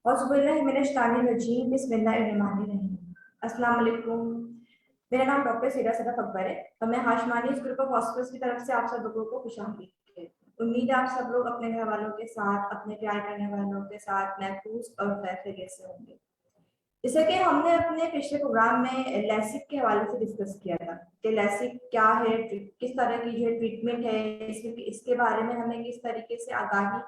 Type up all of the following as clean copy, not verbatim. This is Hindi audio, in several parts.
औज़ुबिल्लाहिमिनश्शैतानिर्रजीम बिस्मिल्लाहिर्रहमानिर्रहीम। अस्सलाम वालेकुम। मेरा नाम डॉक्टर सीरा सदफ अकबर है और मैं हाशमानी ग्रुप ऑफ हॉस्पिटल्स की तरफ से आप सब लोगों को खुशामदीद कहती हूँ। उम्मीद है आप सब लोग अपने घर वालों के साथ, अपने प्यार करने वालों के साथ महफूज और खैरियत से होंगे। जैसे कि हमने अपने पिछले प्रोग्राम में लैसिक के हवाले से डिस्कस किया था कि लैसिक क्या है, किस तरह की जो ट्रीटमेंट है, इसके बारे में हमें किस तरीके से आगाही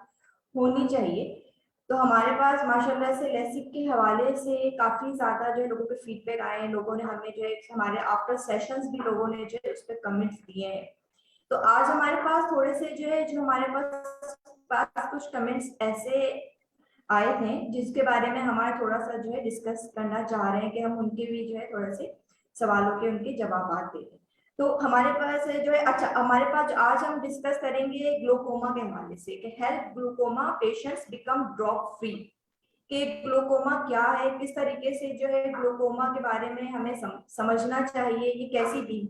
होनी चाहिए। तो हमारे पास माशाल्लाह से लैसिक के हवाले से काफ़ी ज़्यादा जो है लोगों के फीडबैक आए हैं। लोगों ने हमें जो है हमारे आफ्टर सेशंस भी लोगों ने जो है उस पर कमेंट्स दिए हैं। तो आज हमारे पास थोड़े से जो है जो हमारे पास कुछ कमेंट्स ऐसे आए थे जिसके बारे में हमारा थोड़ा सा जो है डिस्कस करना चाह रहे हैं कि हम उनके भी जो है थोड़े से सवालों के उनके जवाब दें। तो हमारे पास जो है अच्छा हमारे पास आज हम डिस्कस करेंगे ग्लूकोमा के हवाले से कि help glaucoma patients become drop free. कि ग्लूकोमा क्या है, किस तरीके से जो है ग्लूकोमा के बारे में हमें समझना चाहिए, ये कैसी भी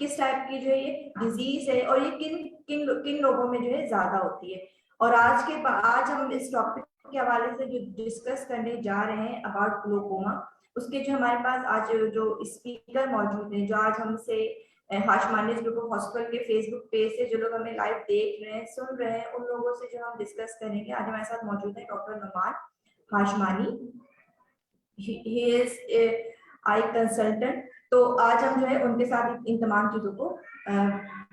किस टाइप की जो है ये डिजीज है और ये किन किन किन लोगों में जो है ज्यादा होती है। और आज हम इस टॉपिक के हवाले से जो डिस्कस करने जा रहे हैं अबाउट ग्लूकोमा, उसके जो हमारे पास आज जो स्पीकर मौजूद हैं, जो आज हमसे हाशमानी ग्रुप ऑफ हॉस्पिटल के फेसबुक पेज से जो लोग हमें लाइव देख रहे हैं, सुन रहे हैं, उन लोगों से जो हम डिस्कस करेंगे। आज हमारे साथ मौजूद है doctor Numan Hashmani. He is eye consultant. तो आज हम जो है उनके साथ इन तमाम चीजों को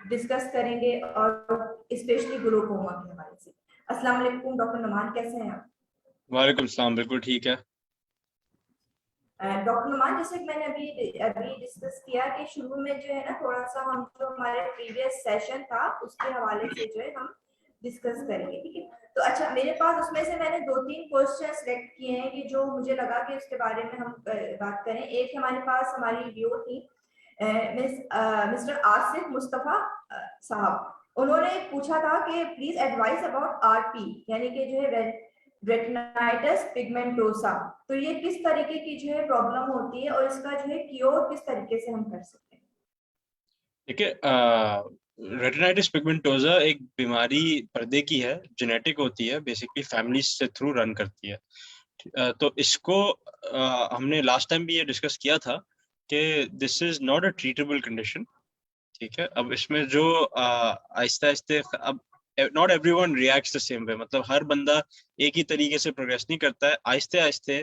डिस्कस करेंगे और स्पेशली ग्लूकोमा के हवाले से। अस्सलाम वालेकुम डॉक्टर नुमान, कैसे हैं आप? वालेकुम सलाम, बिल्कुल ठीक है। डॉक्टर नुमान, जैसे कि मैंने अभी डिस्कस किया कि शुरू में जो है ना थोड़ा सा हम जो हमारे प्रीवियस सेशन था उसके हवाले से जो है हम डिस्कस करेंगे, ठीक है? तो अच्छा, मेरे पास उसमें से मैंने 2-3 क्वेश्चन सेलेक्ट किए हैं कि जो मुझे लगा कि उसके बारे में हम बात करें। एक हमारे पास हमारी वीडियो थी मिस्टर आसिफ मुस्तफा साहब। उन्होंने पूछा था कि प्लीज एडवाइस अबाउट आरपी, यानी कि जो है रेटिनाइटिस पिगमेंटोसा। तो ये किस तरीके की जो है प्रॉब्लम होती है और इसका जो है क्योर किस तरीके से हम कर सकते हैं? देखिए, रेटिनाइटिस पिगमेंटोसा एक बीमारी पर्दे की है, जेनेटिक होती है, बेसिकली फैमिली से थ्रू रन करती है। तो इसको हमने लास्ट टाइम भी ये डिस्कस किया था कि this is not a treatable condition. ठीक है, अब इसमें जो आहिस्ते आहिस्ते अब not everyone reacts the same way, मतलब हर बंदा एक ही तरीके से प्रोग्रेस नहीं करता है। आहिस्ते आहिस्ते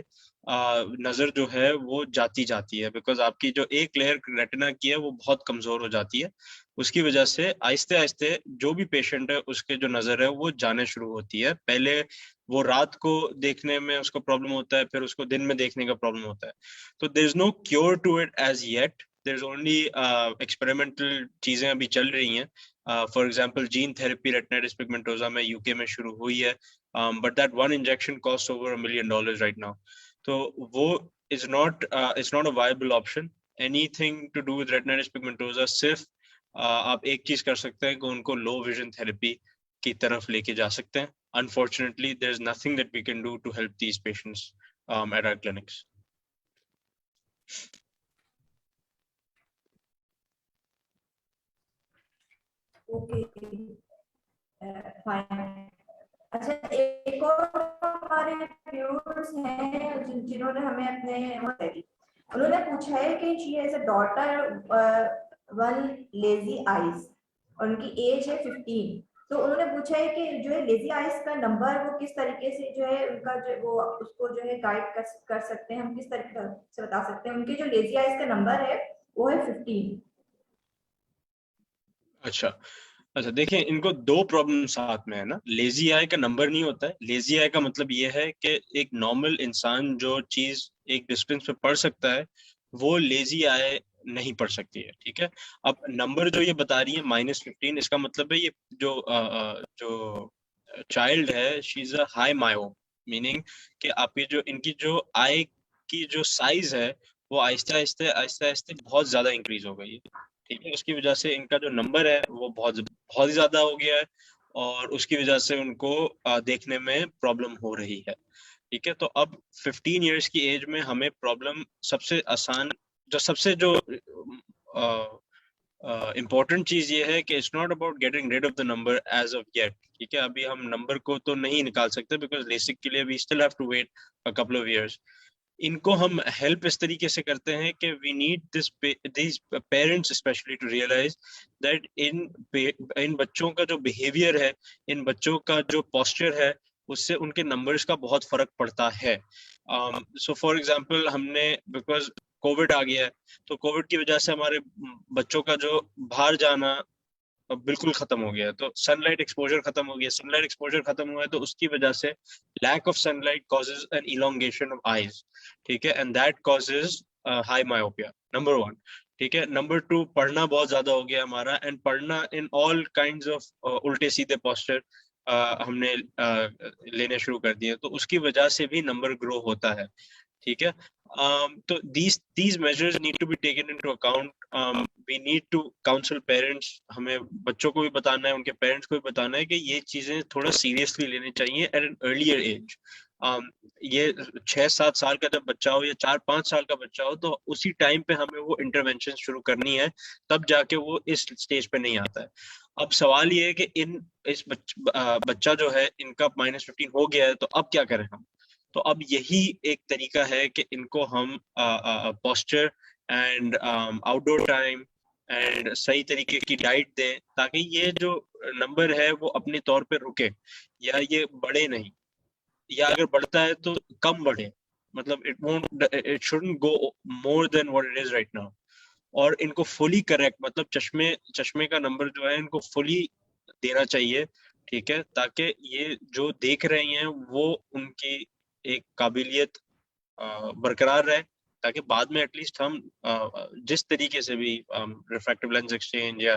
नजर जो है वो जाती जाती है, बिकॉज आपकी जो एक लेयर रेटिना की है वो बहुत कमजोर हो जाती है। उसकी वजह से आहिस्ते आहिस्ते जो भी पेशेंट है उसके जो नजर है वो जाने शुरू होती है। पहले वो रात को देखने में उसको प्रॉब्लम होता है, फिर उसको दिन में देखने का प्रॉब्लम होता है। तो there is no cure to it as yet. There is only experimental चीजें अभी चल रही हैं। For example gene therapy retinitis pigmentosa में यूके में शुरू हुई है, but that one injection cost over $1 million right now. तो वो is not a viable option. Anything to do with retinitis pigmentosa, सिर्फ आप एक चीज कर सकते हैं कि उनको लो विजन थेरेपी की तरफ लेके जा सकते हैं। Unfortunately, there is nothing that we can do to help these patients at our clinics. Okay, fine. अच्छा, एक और हमारे व्यूअर्स हैं जिन्होंने हमें अपने उन्होंने पूछा है कि she has a daughter one lazy eyes और उनकी एज है 15। तो उन्होंने पूछा है कि जो है लेजी आइज का नंबर वो किस तरीके से जो है उनका जो वो उसको जो है गाइड कर सकते हैं, हम किस तरीके से बता सकते हैं? उनके जो लेजी आइज का नंबर है वो है 15। अच्छा अच्छा, देखिए, इनको दो प्रॉब्लम साथ में है ना। लेजी आई का नंबर नहीं होता है। लेजी आई का मतलब ये है कि एक नॉर्मल इंसान जो चीज एक डिस्टेंस पे पढ़ सकता है वो लेजी आई नहीं पढ़ सकती है। ठीक है, अब नंबर जो ये बता रही है -15, इसका मतलब है ये जो चाइल्ड है, she is a high myo, meaning कि आपकी जो इनकी जो आई की जो साइज है वो आहिस्ते आहिस्ते आहिस्ते आहिस्ते बहुत ज्यादा इंक्रीज हो गई है। ठीक है, उसकी वजह से इनका जो नंबर है वो बहुत बहुत ही ज्यादा हो गया है और उसकी वजह से उनको देखने में प्रॉब्लम हो रही है। ठीक है, तो अब 15 इयर्स की एज में हमें प्रॉब्लम सबसे आसान, जो सबसे जो इम्पोर्टेंट चीज ये है कि it's not about getting rid of the number as of yet, ठीक है। अभी हम नंबर को तो नहीं निकाल सकते बिकॉज लेसिक के लिए we still have to wait a couple of years. इनको हम हेल्प इस तरीके से करते हैं कि we need these parents specially to realise that इन बच्चों का जो बिहेवियर है, इन बच्चों का जो पोस्चर है, उससे उनके नंबर्स का बहुत फर्क पड़ता है। सो फॉर एग्जांपल हमने, बिकॉज कोविड आ गया है, तो कोविड की वजह से हमारे बच्चों का जो बाहर जाना अब बिल्कुल खत्म हो गया है। तो सनलाइट एक्सपोजर खत्म हो गया, सनलाइट एक्सपोजर खत्म हुआ है तो उसकी वजह से lack of sunlight causes an elongation of eyes, ठीक है, and that causes high myopia, number one. ठीक है, नंबर टू, पढ़ना बहुत ज्यादा हो गया हमारा, एंड पढ़ना इन ऑल काइंड्स ऑफ उल्टे सीधे पोस्चर हमने लेने शुरू कर दिए, तो उसकी वजह से भी नंबर ग्रो होता है, ठीक है। तो these measures need to be taken into account. We need to counsel parents. हमें बच्चों को भी बताना है, उनके पेरेंट्स को भी बताना है कि ये चीजें थोड़ा सीरियसली लेनी चाहिए एट एन अर्लियर एज। ये 6-7 साल का जब बच्चा हो या 4-5 साल का बच्चा हो, तो उसी टाइम पे हमें वो इंटरवेंशन शुरू करनी है, तब जाके वो इस स्टेज पे नहीं आता है। अब सवाल ये है कि इस बच्चा जो है, इनका -15 हो गया है, तो अब क्या करें हम? तो अब यही एक तरीका है कि इनको हम posture and outdoor time and सही तरीके की डाइट दें, ताकि ये जो नंबर है वो अपने तौर पे रुके, या ये बढ़े नहीं, या अगर बढ़ता है तो कम बढ़े, मतलब it shouldn't go more than what it is right now. और इनको फुली करेक्ट, मतलब चश्मे का नंबर जो है इनको फुली देना चाहिए, ठीक है, ताकि ये जो देख रहे हैं वो उनकी एक काबिलियत बरकरार रहे, ताकि बाद में एटलीस्ट हम जिस तरीके से भी रिफ्रैक्टिव लेंस एक्सचेंज या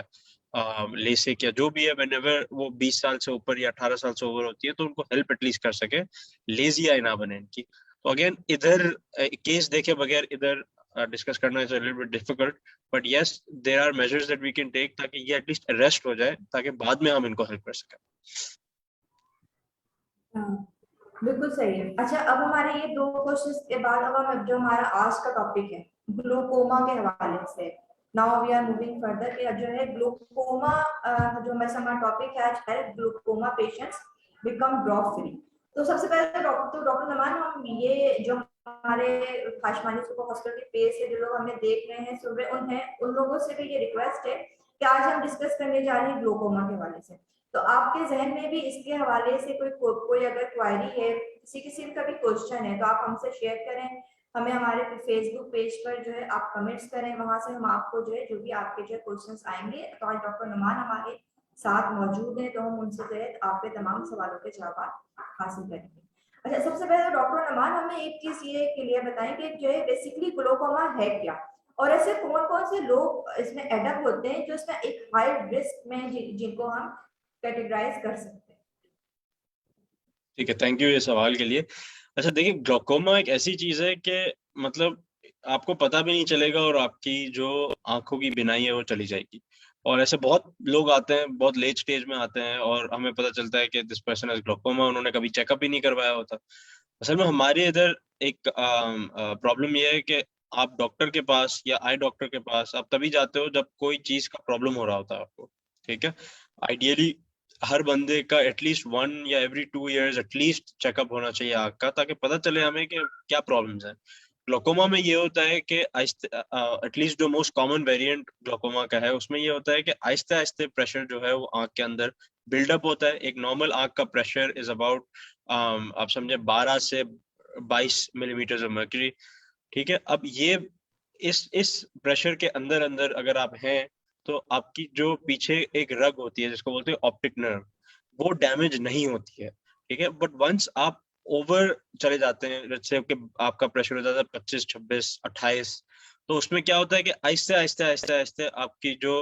लेसिक या जो भी है, व्हेनेवर वो 20 साल से ऊपर या 18 साल से ऊपर होती है, तो उनको हेल्प एटलीस्ट कर सके, लेजी आई ना बने इनकी। तो अगेन इधर केस देखे बगैर इधर डिस्कस करना is a little bit difficult, but yes there are measures that we can take, ताकि ये एटलीस्ट अरेस्ट हो जाए, ताकि बाद में हम इनको हेल्प कर सकें। बिल्कुल सही है। अच्छा, अब हमारे ये दो क्वेश्चंस के बाद अब हम जो हमारा आज का टॉपिक है ग्लूकोमा के हवाले से, now we are moving further कि जो है ग्लूकोमा, जो हमारा टॉपिक है आज है glaucoma patients become drop free. तो सबसे पहले डॉक्टर नमान, हम ये जो हमारे खाशमानी सुपर हॉस्पिटल के पेज से जो लोग हमें देख रहे हैं, सुन रहे उन लोगों से भी ये रिक्वेस्ट है कि आज हम डिस्कस करने जा रहे हैं ग्लूकोमा के हवाले से। तो आपके जहन में भी इसके हवाले से कोई अगर क्वायरी है, किसी किसी का भी क्वेश्चन है, तो आप हमसे शेयर करें, हमें हमारे फेसबुक पेज पर जो है आप कमेंट्स करें, वहां से हम आपको जो है जो भी आपके जो क्वेश्चंस आएंगे, तो आज डॉक्टर नुमान हमारे साथ मौजूद हैं, तो हम उनसे जो है आपके तमाम सवालों के जवाब हासिल करेंगे। अच्छा, सबसे पहले डॉक्टर नुमान हमें एक चीज ये क्लियर बताएं कि जो है बेसिकली ग्लूकोमा है क्या, और ऐसे कौन कौन से लोग इसमें एडअप होते हैं जो इसमें एक हाई रिस्क में जिनको हम कैटेगराइज कर सकते हैं। ठीक है, थैंक यू ये सवाल के लिए। अच्छा देखिए, ग्लूकोमा एक ऐसी चीज है कि मतलब आपको पता भी नहीं चलेगा और आपकी जो आंखों की बिनाई है वो चली जाएगी। और ऐसे बहुत लोग आते हैं, बहुत लेट स्टेज में आते हैं, और हमें पता चलता है कि दिस पर्सन हैज ग्लूकोमा, उन्होंने कभी चेकअप ही नहीं करवाया होता। असल में हमारे इधर एक प्रॉब्लम ये है कि आप डॉक्टर के पास या आई डॉक्टर के पास आप तभी जाते हो जब कोई चीज का प्रॉब्लम हो रहा होता है आपको, ठीक है। आइडियली हर बंदे का एटलीस्ट 1 या एवरी 2 इयर्स एटलीस्ट चेकअप होना चाहिए आँख का, ताकि पता चले हमें कि क्या प्रॉब्लम्स है। ग्लूकोमा में ये होता है कि एटलीस्ट जो मोस्ट कॉमन वेरिएंट ग्लूकोमा का है, उसमें ये होता है कि आहिस्ते आहिस्ते प्रेशर जो है वो आँख के अंदर बिल्डअप होता है। एक नॉर्मल आँख का प्रेशर इज अबाउट आप समझे 12 से 22 मिलीमीटर ऑफ मर्क्यूरी, ठीक है। अब ये इस प्रेशर के अंदर अंदर अगर आप हैं, तो आपकी जो पीछे एक रग होती है जिसको बोलते हैं ऑप्टिक नर्व, वो डैमेज नहीं होती है, ठीक है। बट वंस आप ओवर चले जाते हैं, लेट्स से कि आपका प्रेशर हो जाता है 25, 26, 28, तो उसमें क्या होता है कि आहिस्ते आहिस्ते आहिस्ते आहिस्ते आपकी जो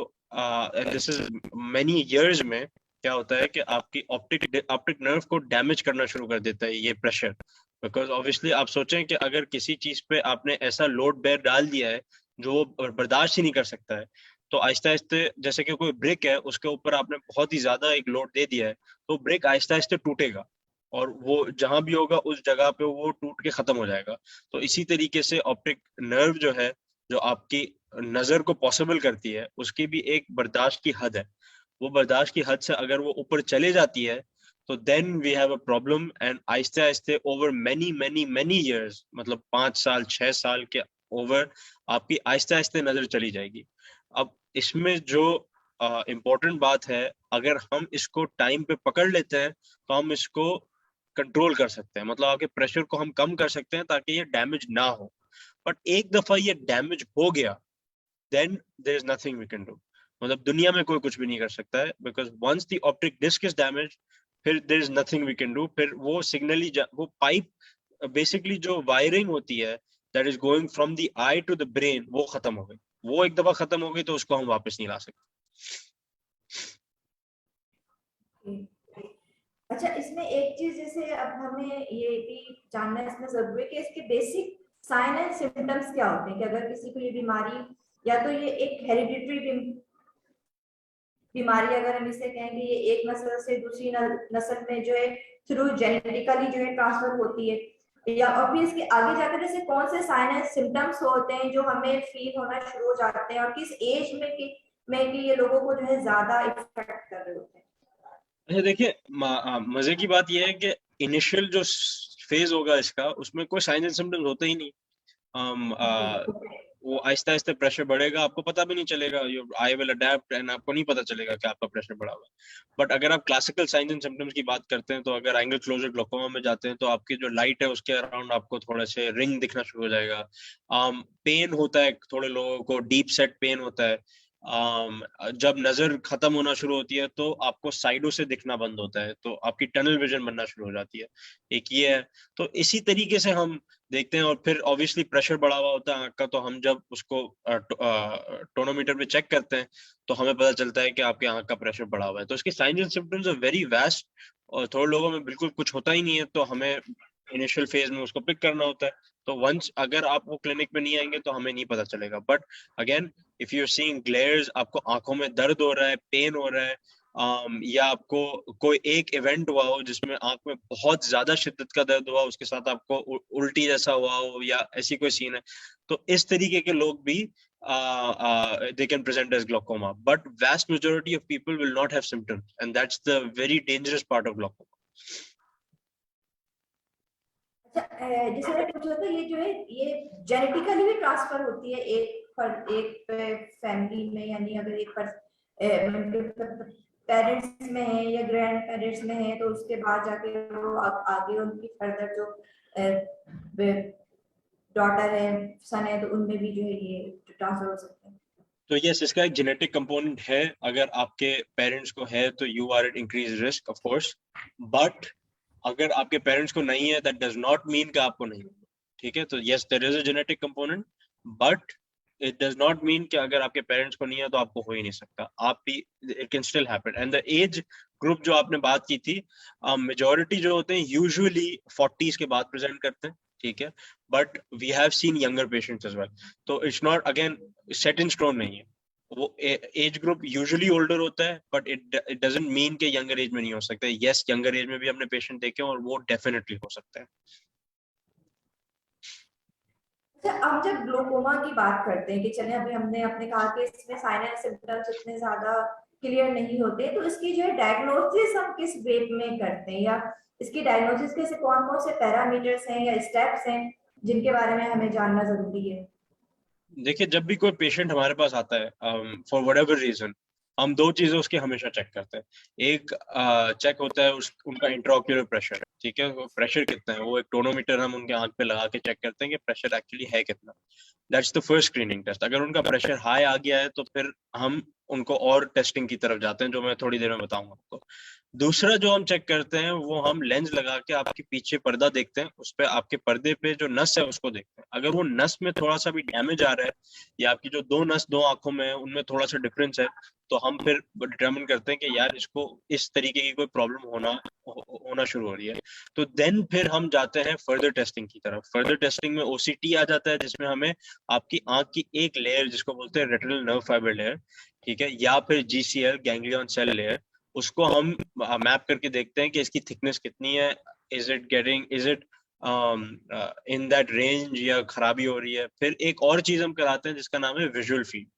दिस इज मेनी इयर्स में क्या होता है कि आपकी ऑप्टिक नर्व को डैमेज करना शुरू कर देता है ये प्रेशर। बिकॉज ऑब्वियसली आप सोचें कि अगर किसी चीज पे आपने ऐसा लोड बेयर डाल दिया है जो वो बर्दाश्त ही नहीं कर सकता है, तो आहिस्ते आहिस्ते जैसे कि कोई ब्रिक है उसके ऊपर आपने बहुत ही ज्यादा एक लोड दे दिया है, तो ब्रिक आहिस्ते आहिस्ते टूटेगा, और वो जहां भी होगा उस जगह पे वो टूट के खत्म हो जाएगा। तो इसी तरीके से ऑप्टिक नर्व जो है, जो आपकी नजर को पॉसिबल करती है उसकी भी एक बर्दाश्त की हद है। वो बर्दाश्त की हद से अगर वो ऊपर चले जाती है तो then we have a problem. And आहिस्ते आहिस्ते over many many many years, मतलब 5 साल 6 साल के ओवर, आपकी आहिस्ते आहिस्ते नजर चली जाएगी। अब इसमें जो इम्पोर्टेंट बात है, अगर हम इसको टाइम पे पकड़ लेते हैं तो हम इसको कंट्रोल कर सकते हैं, मतलब आपके प्रेशर को हम कम कर सकते हैं ताकि ये डैमेज ना हो। बट एक दफा ये डैमेज हो गया, then there is nothing we can do. मतलब दुनिया में कोई कुछ भी नहीं कर सकता है, because once the optic disc is damage, फिर there is nothing we can do. फिर वो सिग्नल ही वो पाइप, बेसिकली जो वायरिंग होती है that is going from the eye to the brain, वो खत्म हो गई। वो एक दफा खत्म हो गई तो उसको हम वापस नहीं ला सकते। अच्छा, इसमें एक चीज जैसे अब हमें ये भी जानना इसमें जरूरी है कि इसके बेसिक साइन एंड सिम्टम्स क्या होते हैं, कि अगर किसी को ये बीमारी, या तो ये एक हेरिडिटरी बीमारी, अगर हम इसे कहेंगे, ये एक नस्ल से दूसरी नस्ल में जो है थ्रू जेनेटिकली जो है ट्रांसफर होती है, या और फिर इसके आगे जाकर जैसे कौन से साइन एंड सिम्टम्स होते हैं जो हमें फील होना शुरू हो जाते हैं, और किस एज में कि ये लोगों को जो है ज्यादा इफेक्ट कर रहे होते हैं। अच्छा देखिए, मजे की बात यह है कि इनिशियल जो फेज होगा इसका, उसमें कोई साइन एंड सिम्टम्स होते ही नहीं। वो आहिस्ता आहिस्ता प्रेशर बढ़ेगा, आपको पता भी नहीं चलेगा, your I will adapt, and आपको नहीं पता चलेगा कि आपका प्रेशर बढ़ा हुआ है। बट अगर आप क्लासिकल साइंस एंड सिम्टम्स की बात करते हैं, तो अगर एंगल क्लोजर ग्लोकोमा में जाते हैं तो आपकी जो लाइट है उसके अराउंड आपको थोड़े से रिंग दिखना शुरू हो जाएगा। पेन होता है, थोड़े लोगों को डीप सेट पेन होता है। जब नजर खत्म होना शुरू होती है तो आपको साइडों से दिखना बंद होता है, तो आपकी टनल विजन बनना शुरू हो जाती है। एक ये है। तो इसी तरीके से हम देखते हैं। और फिर ऑब्वियसली प्रेशर बढ़ा हुआ होता है आंख का, तो हम जब उसको टोनोमीटर पे चेक करते हैं तो हमें पता चलता है कि आपके आंख का प्रेशर बढ़ा हुआ है। तो इसके signs and symptoms are very vast, और थोड़े लोगों में बिल्कुल कुछ होता ही नहीं है, तो हमें इनिशियल फेज में उसको पिक करना होता है। तो वंस अगर आप वो क्लिनिक में नहीं आएंगे तो हमें नहीं पता चलेगा। But again, if you are seeing glares, आपको आंखों में दर्द हो रहा है, पेन हो रहा है, या आपको कोई एक इवेंट हुआ हो जिसमें आंख में बहुत ज्यादा शिद्दत का दर्द हुआ, उसके साथ आपको उल्टी जैसा हुआ हो, या ऐसी कोई सीन है, तो इस तरीके के लोग भी they can present as glaucoma. But vast majority of people will not have symptoms, and that's the very dangerous part of glaucoma. जैसे मैंने पूछा था, ये जो है ये जेनेटिकली भी ट्रांसफर होती है एक फैमिली में, यानी अगर एक पेरेंट्स में है या ग्रैंड पेरेंट्स में है, तो उसके बाद जाके वो आगे उनकी फर्दर जो डॉटर है, सन है, तो उनमें भी जो है ये ट्रांसफर हो सकते हैं। तो यस, इसका एक जेनेटिक कंपोनेंट है। अगर आपके पेरेंट्स को है तो you are at increase risk of course, but अगर आपके पेरेंट्स को नहीं है, दैट डज नॉट मीन कि आपको नहीं। ठीक है, तो yes, there is a genetic component, but it does not mean कि अगर आपके पेरेंट्स को नहीं है तो आपको हो ही नहीं सकता। आप भी, it can still happen. And the age group जो आपने बात की थी, मेजोरिटी जो होते हैं यूजुअली 40s के बाद प्रेजेंट करते हैं। ठीक है, but we have seen younger patients as well. तो it's not again set in stone नहीं है। वो एज ग्रुप यूजुअली ओल्डर होता है, बट इट डजंट मीन कि यंगर एज में नहीं हो सकता है। यस, यंगर एज में भी हमने पेशेंट देखे और वो डेफिनेटली हो सकता है। अच्छा, हम जब ग्लोकोमा की बात करते हैं, कि चले अभी हमने अपने कहा कि इसमें साइन एंड सिम्टम्स इतने ज्यादा क्लियर नहीं होते, तो इसकी जो है डायग्नोसिस हम किस वे में करते हैं, या इसकी डायग्नोसिस के कौन कौन से पैरामीटर्स हैं या स्टेप्स हैं जिनके बारे में हमें जानना जरूरी है? देखिए, जब भी कोई पेशेंट हमारे पास आता है, फॉर व्हाटएवर रीजन, हम दो चीजें उसकी हमेशा चेक करते हैं। एक चेक होता है उनका इंट्राओक्यूलर प्रेशर। ठीक है, वो प्रेशर कितना है, वो एक टोनोमीटर हम उनके आंख पे लगा के चेक करते हैं कि प्रेशर एक्चुअली है कितना। That's the first screening test. अगर उनका प्रेशर हाई आ गया है तो फिर हम उनको और टेस्टिंग की तरफ जाते हैं, जो मैं थोड़ी देर में बताऊंगा आपको। दूसरा जो हम चेक करते हैं, वो हम लेंस लगा के आपके पीछे पर्दा देखते हैं, उस पर आपके पर्दे पे जो नस है उसको देखते हैं। अगर वो नस में थोड़ा सा भी डैमेज आ रहा है, या आपकी जो दो नस दो आंखों में है उनमें थोड़ा सा डिफरेंस है, तो हम फिर डिटरमिन करते हैं कि यार इसको इस तरीके की कोई प्रॉब्लम होना शुरू हो रही है। तो देन फिर हम जाते हैं फर्दर टेस्टिंग की तरफ। फर्दर टेस्टिंग में ओसीटी आ जाता है, जिसमें हमें आपकी आंख की एक लेयर, जिसको बोलते हैं रेटिनल नर्व फाइबर लेयर, ठीक है, या फिर जीसीएल, गैंग्लियन सेल लेयर, उसको हम मैप करके देखते हैं कि इसकी थिकनेस कितनी है। Is it in that range या खराबी हो रही है। फिर एक और चीज हम कराते हैं जिसका नाम है visual field.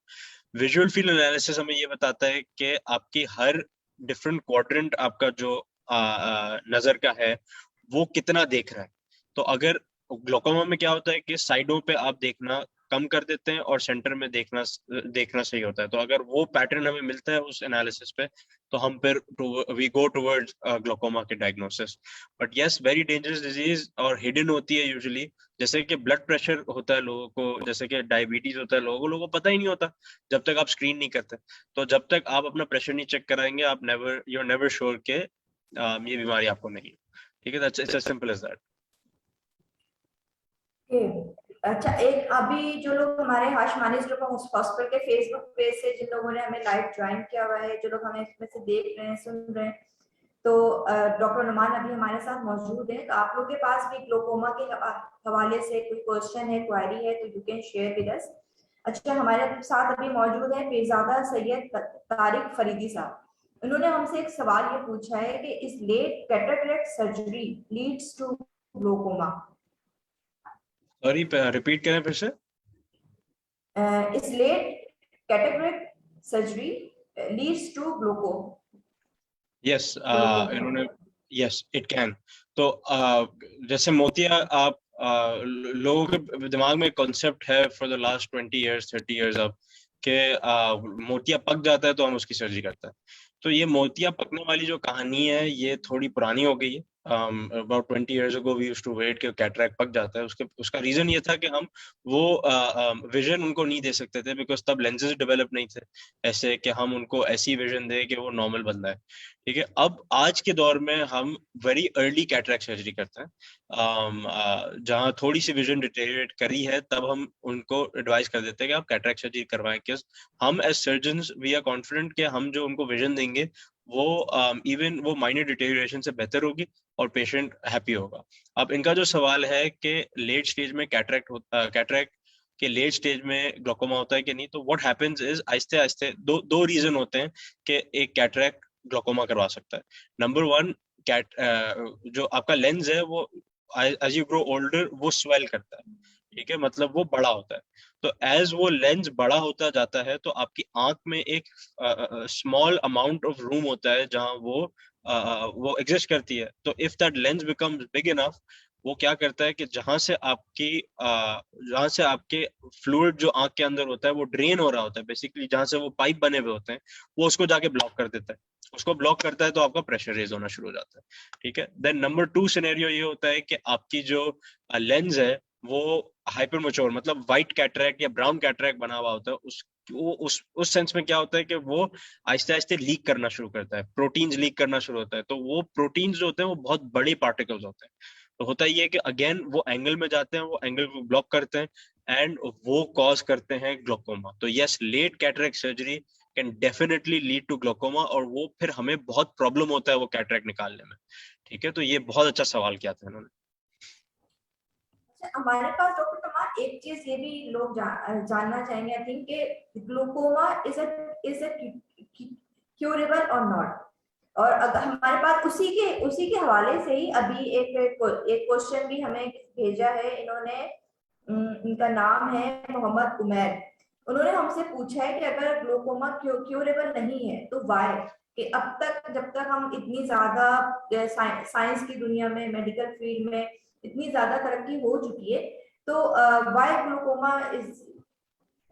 Visual field analysis हमें ये बताता है कि आपकी हर डिफरेंट क्वाड्रेंट आपका जो नजर का है वो कितना देख रहा है। तो अगर ग्लोकोमा में क्या होता है कि साइडों पे आप देखना कम कर देते हैं और सेंटर में देखना देखना सही होता है। तो अगर वो पैटर्न हमें मिलता है उस एनालिसिस पे तो हम फिर वी गो टुवर्ड्स ग्लोकोमा के diagnosis. But yes, very dangerous disease और हिडन होती है यूजुअली। जैसे कि ब्लड प्रेशर होता है लोगों को, जैसे कि डायबिटीज होता है लोगों को पता ही नहीं होता जब तक आप स्क्रीन नहीं करते। तो जब तक आप अपना प्रेशर नहीं चेक कराएंगे आप never you are never sure के ये बीमारी आपको नहीं है। ठीक है, that's it's as simple as that. अच्छा, एक अभी जो लोग हमारे हाशमानीज ग्रुप ऑफ हॉस्पिटल के फेसबुक पेज से जिन लोगों ने हमें लाइव ज्वाइन किया हुआ है, जो लोग हमें इसमें से देख रहे हैं सुन रहे हैं, तो डॉक्टर नुमान अभी हमारे साथ मौजूद है। तो आप लोग के पास भी ग्लोकोमा के हवाले से कोई क्वेश्चन है, क्वेरी है, तो you can share with us. अच्छा, हमारे साथ अभी मौजूद है पीरजादा सैयद तारिक फरीदी साहब। उन्होंने हमसे एक सवाल ये पूछा है कि is late cataract surgery leads to glaucoma. Sorry, repeat करें फिर से। Is late cataract surgery leads to yes, glaucoma? इन्होंने यस इट कैन। तो जैसे मोतिया आप लोगों के दिमाग में कॉन्सेप्ट है for the last 20 years 30 years अब कि मोतिया पक जाता है तो हम उसकी सर्जरी करते हैं। तो ये मोतिया पकने वाली जो कहानी है ये थोड़ी पुरानी हो गई है। About 20 years ago we used to wait कि कैटरैक्ट पक जाता है। उसका रीजन ये था कि हम वो विजन उनको नहीं दे सकते थे बिकॉज तब लेंसेज डेवलप नहीं थे ऐसे कि हम उनको ऐसी विजन दे कि वो नॉर्मल बंदा है। ठीक है, अब आज के दौर में हम वेरी अर्ली कैटरैक्ट सर्जरी करते हैं। जहाँ थोड़ी सी विजन डिटेरियोरेट करी है तब हम उनको एडवाइस कर देते हैं कि आप कैटरैक्ट सर्जरी करवाएं। क्योंकि हम as surgeons we are confident कि हम जो उनको विजन देंगे वो इवन वो माइनर डिटेरियोरेशन से बेहतर होगी और पेशेंट हैप्पी होगा। अब इनका जो सवाल है कि लेट स्टेज में कैटरैक्ट के लेट स्टेज में ग्लोकोमा होता है कि नहीं, तो व्हाट हैपेंस इज आहिस्ते आहिस्ते दो रीजन होते हैं कि एक कैटरैक्ट ग्लोकोमा करवा सकता है। नंबर वन, जो आपका लेंस है वो एज यू ग्रो ओल्डर वो स्वेल करता है। ठीक है, मतलब वो बड़ा होता है। तो एज वो लेंस बड़ा होता जाता है तो आपकी आंख में एक स्मॉल अमाउंट ऑफ रूम होता है जहां वो एग्जिस्ट करती है। तो if that lens becomes big enough वो क्या करता है कि जहां से आपके फ्लूइड जो आंख के अंदर होता है वो ड्रेन हो रहा होता है, बेसिकली जहां से वो पाइप बने हुए होते हैं वो उसको जाके ब्लॉक कर देता है। उसको ब्लॉक करता है तो आपका प्रेशर रेज होना शुरू हो जाता है। ठीक है, देन नंबर टू सिनेरियो ये होता है कि आपकी जो लेंस है वो हाइपर मैच्योर मतलब व्हाइट कैटरैक्ट या ब्राउन कैटरैक्ट बना हुआ होता है। उस सेंस में क्या होता है कि वो आहिस्ते आहिस्ते लीक करना शुरू करता है, प्रोटीन्स लीक करना शुरू होता है। तो वो प्रोटीन्स जो होते हैं वो बहुत बड़े पार्टिकल्स होते हैं। तो होता ये है कि अगेन वो एंगल में जाते हैं, वो एंगल को ब्लॉक करते हैं एंड वो कॉज करते हैं ग्लोकोमा। तो yes, late cataract surgery can definitely lead to glaucoma और वो फिर हमें बहुत प्रॉब्लम होता है वो कैटरैक्ट निकालने में। ठीक है, तो ये बहुत अच्छा सवाल किया था इन्होंने। हमारे पास डॉक्टर तमाम एक चीज ये भी लोग जानना चाहेंगे, आई थिंक कि ग्लूकोमा इज अ क्यूरेबल और नॉट। और अगर हमारे पास उसी के हवाले से ही अभी एक क्वेश्चन भी हमें भेजा है इन्होंने। इनका नाम है मोहम्मद उमैर। उन्होंने हमसे पूछा है कि अगर ग्लूकोमा क्यूरेबल नहीं है तो वाई, कि अब तक जब तक हम इतनी ज्यादा साइंस की दुनिया में मेडिकल फील्ड में इतनी ज्यादा तरक्की हो चुकी है, तो why glaucoma is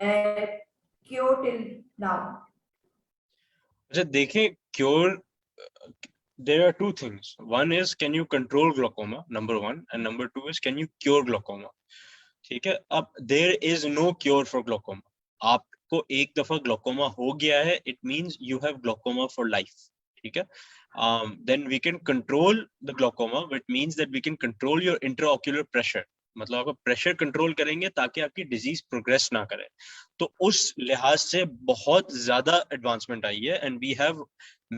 cure till now. अच्छा देखें, cure there are two things. One is can you control glaucoma, number one, and number two is can you cure glaucoma. ठीक है, अब there is no cure for glaucoma. आपको एक दफा ग्लोकोमा हो गया है it means you have glaucoma for life. ठीक है, then we can control the glaucoma, which means that we can control your intraocular pressure. मतलब आपका प्रेशर कंट्रोल करेंगे ताकि आपकी डिजीज प्रोग्रेस ना करे। तो उस लिहाज से बहुत ज्यादा एडवांसमेंट आई है and we have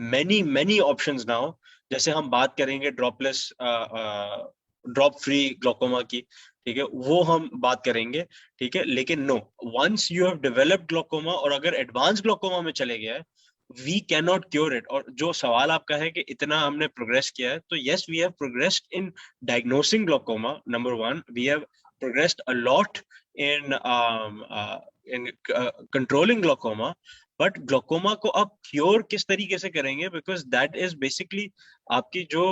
many options now. जैसे हम बात करेंगे ड्रॉपलेस ड्रॉप फ्री ग्लोकोमा की, ठीक है, वो हम बात करेंगे। ठीक है, लेकिन no, once you have developed glaucoma और अगर एडवांस ग्लोकोमा में चले गया है we can not cure it. और जो सवाल आपका है कि इतना हमने प्रोग्रेस किया है, तो yes we have progressed in diagnosing glaucoma, number one. We have progressed a lot in controlling glaucoma, but glaucoma को आप क्योर किस तरीके से करेंगे, बिकॉज दैट इज बेसिकली आपकी जो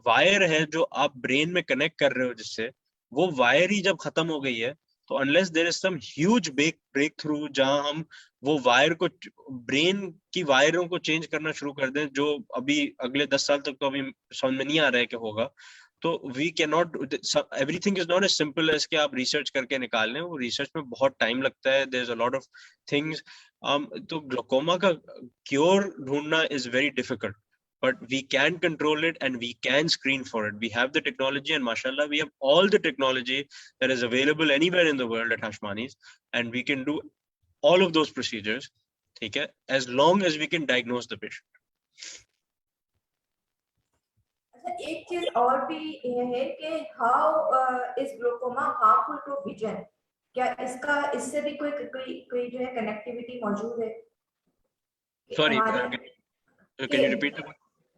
वायर है जो आप ब्रेन में कनेक्ट कर रहे हो जिससे, वो वायर ही जब खत्म हो गई है, तो unless there is some huge breakthrough जहां हम वो वायर को, ब्रेन की वायरों को चेंज करना शुरू कर दें, जो अभी अगले 10 साल तक तो अभी समझ में नहीं आ रहा है कि होगा, तो we can not, everything is not as simple as कि आप रिसर्च करके निकाल लें, वो रिसर्च में बहुत टाइम लगता है, there is a lot of things. तो ग्लोकोमा का क्योर ढूंढना is very difficult, but we can control it and we can screen for it. We have the technology, and mashallah we have all the technology that is available anywhere in the world at Hashmani's, and we can do all of those procedures, ठीक है, as long as we can diagnose the patient. अच्छा, एक चीज और भी ये है कि how is glaucoma harmful to vision? क्या इसका इससे भी कोई कोई कोई जो है कनेक्टिविटी मौजूद है Sorry, हमारे can you repeat the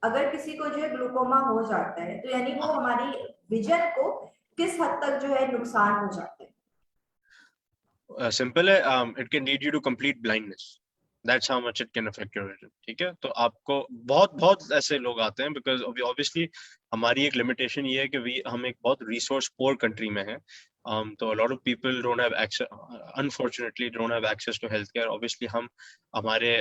अगर किसी को जो है ग्लूकोमा हो जाता है तो यानी वो हमारी विजन को किस हद तक जो है नुकसान हो जाता है? सिंपल है, it can lead you to complete blindness. That's how much it can affect your vision. ठीक है, तो आपको बहुत बहुत ऐसे लोग आते हैं, because obviously हमारी एक limitation ये है कि हम एक बहुत resource poor country में है, तो a lot of people don't have access, unfortunately don't have access to healthcare. Obviously हम हमारे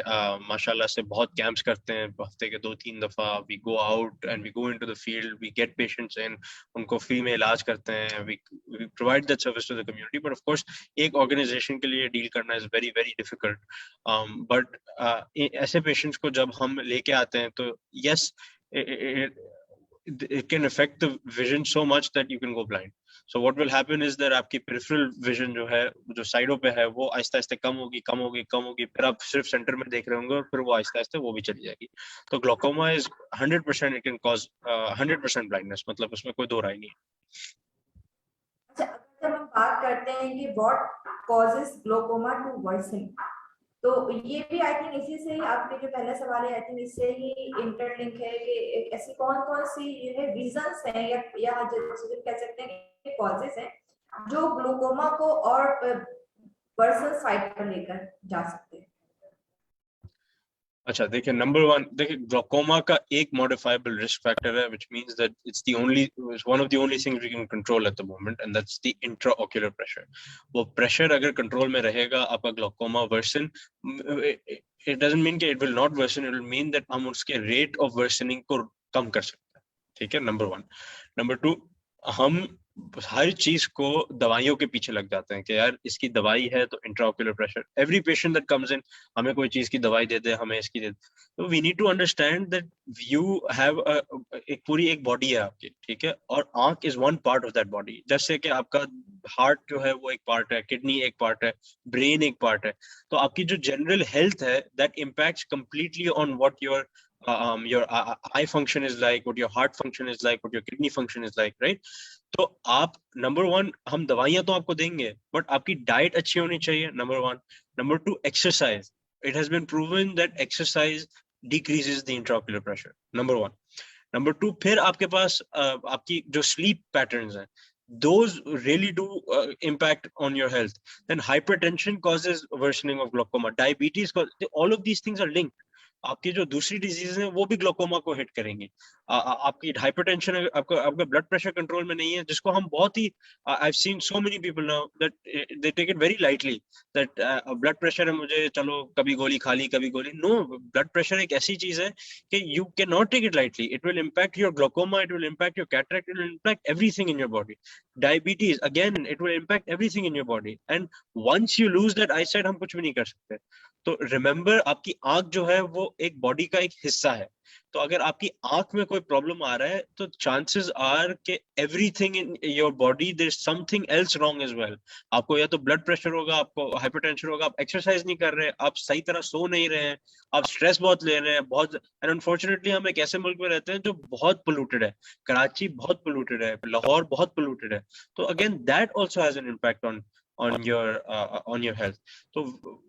माशाल्लाह से बहुत कैंप्स करते हैं, हफ्ते के 2-3 दफा we go out and we go into the field, we get patients in, उनको फ्री में इलाज करते हैं, we provide that service to the community. But of course एक ऑर्गेनाइजेशन के लिए डील करना is very very difficult, but ऐसे पेशेंट्स को जब हम लेके आते हैं तो yes, it can affect the vision so much that you can go blind. So what will happen is that आपकी peripheral vision जो है, जो साइडों पे है, वो आहिस्ता आहिस्ता कम होगी कम होगी कम होगी, फिर आप सिर्फ सेंटर में देख रहे होंगे और फिर वो आहिस्ता आहिस्ता वो भी चली जाएगी। तो glaucoma is 100% it can cause 100% blindness, मतलब उसमें कोई दो राय नहीं है। अच्छा, अगर हम बात करते हैं कि what causes glaucoma to worsen, तो ये भी आई थिंक इसी से ही आपके जो पहला सवाल है आई थिंक इससे ही इंटरलिंक है कि ऐसी कौन कौन सी ये है रीजंस हैं या जैसे कह सकते हैं कि कॉजेस हैं जो ग्लूकोमा को और वर्सन साइड पर लेकर जा सकते हैं। अच्छा देखिए, नंबर वन, देखिए ग्लोकोमा का एक मॉडिफाइबल रिस्क फैक्टर है, which means that it's one of the only things we can control at the moment, and that's the intraocular pressure. वो प्रेशर अगर कंट्रोल में रहेगा, आपका glaucoma worsen, it doesn't mean कि it will not worsen, it will mean that हम उसके रेट ऑफ वर्सनिंग को कम कर सकते हैं, ठीक है, नंबर वन। नंबर टू, हम हर चीज को दवाइयों के पीछे लग जाते हैं कि यार इसकी दवाई है तो intraocular pressure, every patient that comes in हमें कोई चीज की दवाई दे दे, हमें इसकी दे दे। तो we need to understand that you have एक पूरी एक बॉडी है आपकी, ठीक है, और आंख is one part of that body. जैसे कि आपका हार्ट जो है वो एक पार्ट है, किडनी एक पार्ट है, ब्रेन एक पार्ट है। तो आपकी जो जनरल हेल्थ है that impacts completely on what your eye function is like, what your heart function is like, what your kidney function is like, right? तो आप नंबर वन, हम दवाइयां तो आपको देंगे, बट आपकी डाइट अच्छी होनी चाहिए, number one. Number two, exercise, it has been proven that exercise decreases the intraocular pressure, number one. Number two, फिर आपके पास आपकी जो sleep patterns हैं, those really do impact on your health. Then hypertension causes worsening of glaucoma, diabetes all of these things are linked. आपकी जो दूसरी डिजीज है वो भी ग्लोकोमा को हिट करेंगी। आपकी हाइपरटेंशन, आपका ब्लड प्रेशर कंट्रोल में नहीं है, जिसको हम बहुत ही, I have seen so many people now that they take it very lightly, that blood pressure है मुझे, चलो कभी गोली खा ली कभी गोली। नो, ब्लड प्रेशर एक ऐसी चीज है कि you can not take it lightly, it will impact your glaucoma, it will impact your cataract, it will impact everything in your body. Diabetes again, it will impact everything in your body, and once you lose that eye sight, हम कुछ भी नहीं कर सकते। तो रिमेंबर, आपकी आंख जो है वो एक बॉडी का एक हिस्सा है, तो अगर आपकी आंख में कोई प्रॉब्लम आ रहा है तो चांसेस आर कि everything in your body there is something else wrong as well. आपको या तो ब्लड प्रेशर होगा, आपको हाइपरटेंशन होगा, आप एक्सरसाइज नहीं कर रहे, आप सही तरह सो नहीं रहे हैं, आप स्ट्रेस बहुत ले रहे हैं, बहुत। एंड अनफॉर्चुनेटली हम एक ऐसे मुल्क में रहते हैं जो बहुत पोल्यूटेड है, कराची बहुत पोल्यूटेड है, लाहौर बहुत पोल्यूटेड है। तो again that also has an impact on your health. तो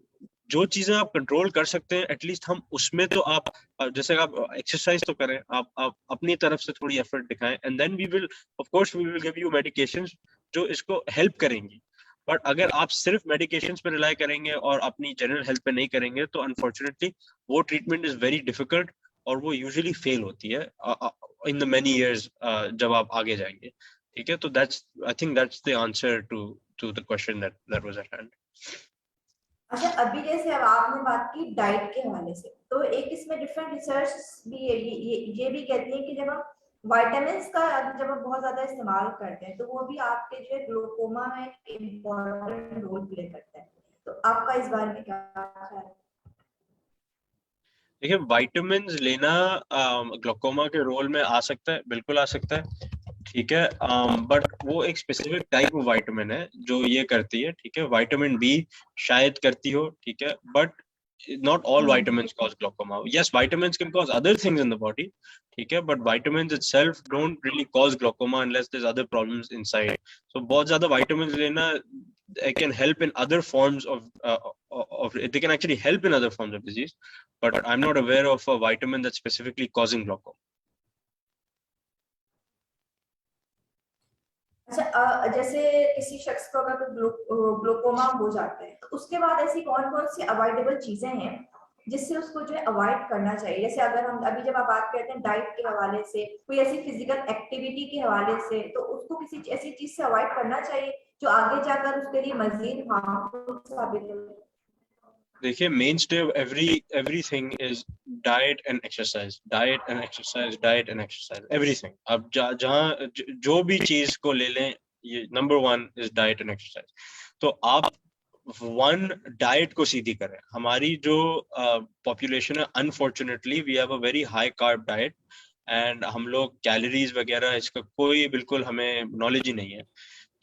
जो चीजें आप कंट्रोल कर सकते हैं एटलीस्ट हम उसमें तो आप जैसे आप एक्सरसाइज तो करें, आप अपनी तरफ से थोड़ी एफर्ट दिखाएं, and then we will of course we will give you medications जो इसको हेल्प करेंगी। बट अगर आप सिर्फ मेडिकेशंस पे रिलाई करेंगे और अपनी जनरल हेल्थ पे नहीं करेंगे तो अनफॉर्चुनेटली वो ट्रीटमेंट इज वेरी डिफिकल्ट और वो यूजुअली फेल होती है इन द मेनी इयर्स जब आप आगे जाएंगे। ठीक है, तो that's I think that's the answer to the question that was at hand. अच्छा, अभी जैसे अब आपने बात की डाइट के हवाले से, तो एक इसमें डिफरेंट रिसर्च भी है, ये भी कहती है कि जब हम विटामिन्स का जब हम बहुत ज्यादा इस्तेमाल करते हैं तो वो भी आपके जो है ग्लूकोमा में एक इम्पोर्टेंट रोल प्ले करता है। तो आपका इस बारे में क्या ख्याल है? देखिए, विटामिन लेना ग्लूकोमा के रोल में आ सकता है, बिल्कुल आ सकता है। ठीक है, बट वो एक स्पेसिफिक टाइप ऑफ विटामिन है जो ये करती है। ठीक है, विटामिन बी शायद करती हो, ठीक है, but not all vitamins cause glaucoma. Yes, vitamins can cause other things in the body, ठीक है, but vitamins itself don't really cause glaucoma unless there's other problems inside. So बहुत ज्यादा vitamins लेना it can help in other forms of they can actually help in other forms of disease, but I'm not aware of a vitamin that's specifically causing glaucoma. अच्छा, जैसे किसी शख्स को अगर ग्लूकोमा हो जाता है तो उसके बाद ऐसी कौन कौन सी अवॉइडेबल चीजें हैं जिससे उसको जो है अवॉइड करना चाहिए? जैसे अगर हम अभी जब आप बात करते हैं डाइट के हवाले से, कोई ऐसी फिजिकल एक्टिविटी के हवाले से, तो उसको किसी ऐसी चीज से अवॉइड करना चाहिए जो आगे जाकर उसके लिए मजीद हार्मफुल साबित हो। देखिए, mainstay of everything is diet and exercise, diet and exercise, diet and exercise, everything. अब जहाँ जो भी चीज को ले लें, ये number 1 is diet and exercise. तो आप वन डाइट को सीधी करें। हमारी जो पॉपुलेशन है, unfortunately we have a very high carb diet, and हम लोग कैलोरीज वगैरह इसका कोई बिल्कुल हमें नॉलेज ही नहीं है।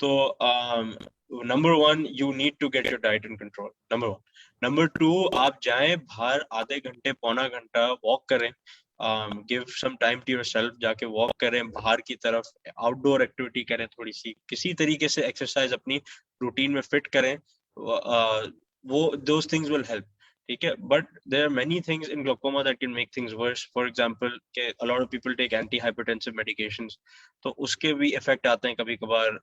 तो number 1, you need to get your diet in control, number 1। Number 2, आप जाएं बाहर आधे घंटे पौना घंटा वॉक करें, give some time to yourself, जाके वॉक करें बाहर की तरफ, आउटडोर एक्टिविटी करें, थोड़ी सी किसी तरीके से एक्सरसाइज अपनी रूटीन में फिट करें, वो those things will help। ठीक है, but there are many things in glaucoma that can make things worse. For example, a lot of people take antihypertensive medications, तो उसके भी effect आते हैं कभी कभार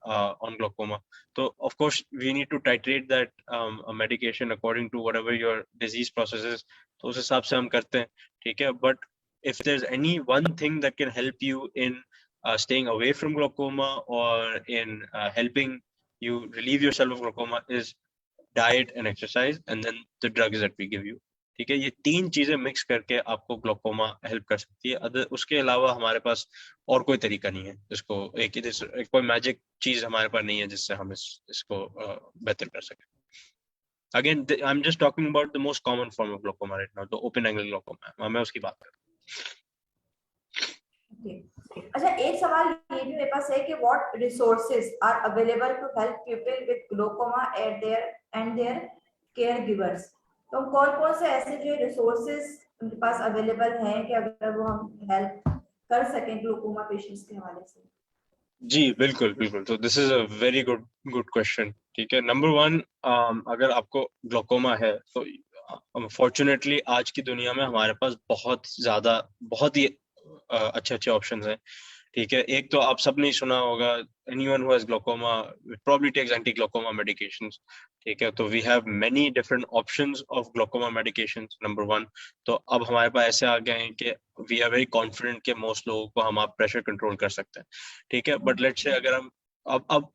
on glaucoma। तो of course we need to titrate that a medication according to whatever your disease process is, तो उस हिसाब से हम करते हैं। ठीक है, but if there's any one thing that can help you in staying away from glaucoma or in helping you relieve yourself of glaucoma is diet and exercise and then the drugs that we give you। ठीक है, ये 3 चीजें मिक्स करके आपको ग्लोकोमा हेल्प कर सकती है। अदर उसके अलावा हमारे पास और कोई तरीका नहीं है इसको, एक कोई मैजिक चीज हमारे पास नहीं है जिससे हम इसको बेहतर कर सकें। Again I'm just talking about the most common form of glaucoma right now, the open angle glaucoma, मैं उसकी बात कर रहा हूँ। अच्छा, एक सवाल ये भी मेरे पास है कि what resources are available to help people with glaucoma at their care givers. तो कौन-कौन से ऐसे जो रिसोर्सेज उनके पास अवेलेबल हैं कि अगर वो हम हेल्प कर सकें ग्लूकोमा पेशेंट्स के हवाले से? जी, बिल्कुल बिल्कुल। तो this is a very good question. ठीक है, नंबर 1, अगर आपको ग्लोकोमा है तो फॉर्चुनेटली आज की दुनिया में हमारे पास बहुत ही अच्छे ऑप्शंस हैं। ठीक है, एक तो आप सब ने सुना होगा, anyone who has glaucoma probably takes anti-glaucoma medications। ठीक है, तो we have many different options of glaucoma medications, number 1। तो अब हमारे पास ऐसे आ गए हैं कि we are very confident कि most लोगों को हम आप प्रेशर कंट्रोल कर सकते हैं। ठीक है, बट लेट्स से अगर हम अब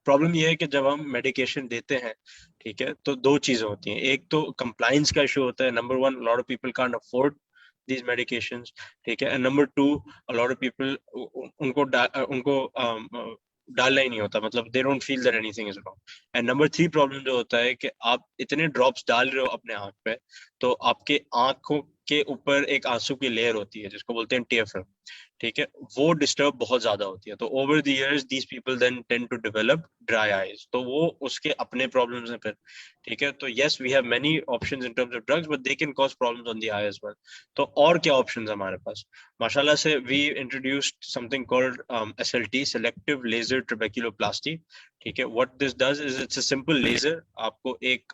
प्रॉब्लम ये है कि जब हम मेडिकेशन देते हैं, ठीक है, तो 2 चीजें होती हैं। एक तो कंप्लायंस का इशू होता है, number 1 lot of people can't afford these medications। ठीक है, and number 2 a lot of people उनको डालना ही नहीं होता, मतलब they don't feel that anything is wrong। and number 3 problem जो होता है कि आप इतने ड्रॉप्स डाल रहे हो अपने आंख पे, तो आपके आंखों के ऊपर एक आंसू की लेयर होती है जिसको बोलते हैं टीयर फिल्म। ठीक है, वो डिस्टर्ब बहुत ज्यादा होती है, तो over the years these people then tend to develop dry eyes, तो वो उसके अपने प्रॉब्लम्स हैं फिर। ठीक है, तो yes we have many options in terms of drugs but they can cause problems on the eye as well. तो और क्या ऑप्शंस हमारे पास? माशाल्लाह से we introduced something called SLT, selective laser trabeculoplasty. ठीक है, what this does is it's a simple laser. आपको एक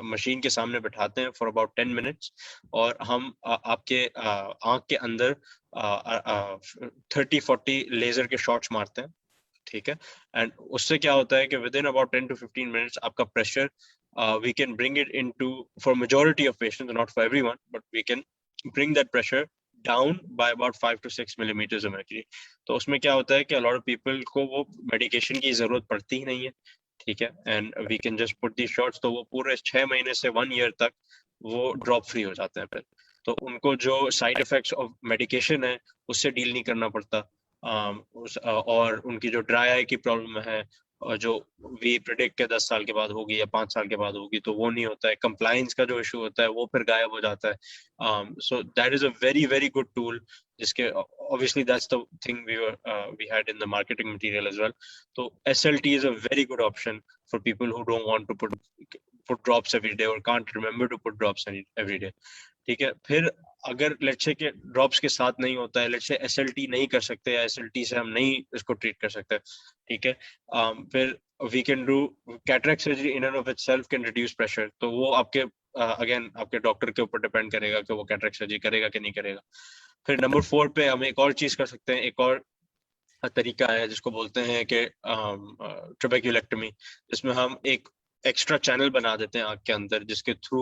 मशीन के सामने बैठाते हैं फॉर अबाउट 10 मिनट्स और हम आपके आंख के अंदर 30-40 लेजर के शॉट्स मारते हैं, ठीक है। एंड उससे क्या होता है कि with in about 10 to 15 minutes आपका pressure we can bring it into, for majority of patients, not for everyone, but we can bring that pressure down by about 5 to 6 millimeters of mercury. तो उसमें क्या होता है कि a lot of people को वो medication की जरूरत पड़ती ही नहीं है, ठीक है, and we can just put these shots, तो वो पूरे 6 महीने से 1 year तक वो ड्रॉप फ्री हो जाते हैं फिर। तो उनको जो साइड इफेक्ट्स ऑफ मेडिकेशन है उससे डील नहीं करना पड़ता। और उनकी जो ड्राई आई की प्रॉब्लम है और जो वी प्रिडिक्ट के 10 साल के बाद होगी या 5 साल के बाद होगी, तो वो नहीं होता है। कंप्लायंस का जो इशू होता है वो फिर गायब हो जाता है। So that is a very very good tool, जिसके obviously that's the thing we had in the marketing material as well. So SLT is a very good option for people who don't want to put drops every day or can't remember to put drops every day, ठीक है। फिर अगर लेट्स से कि ड्रॉप्स के साथ नहीं होता है, लेट्स से एसएलटी नहीं कर सकते या एसएलटी से हम नहीं इसको ट्रीट कर सकते, ठीक है, फिर we can do cataract surgery in and of itself can reduce pressure. तो वो आपके अगेन आपके डॉक्टर के ऊपर डिपेंड करेगा कि वो कैटरेक्ट सर्जरी करेगा कि नहीं करेगा। फिर नंबर 4 पे हम एक और चीज कर सकते हैं, एक और तरीका है जिसको बोलते हैं कि ट्रेबेक्युलेक्टमी, जिसमें हम एक एक्स्ट्रा चैनल बना देते हैं आंख के अंदर जिसके थ्रू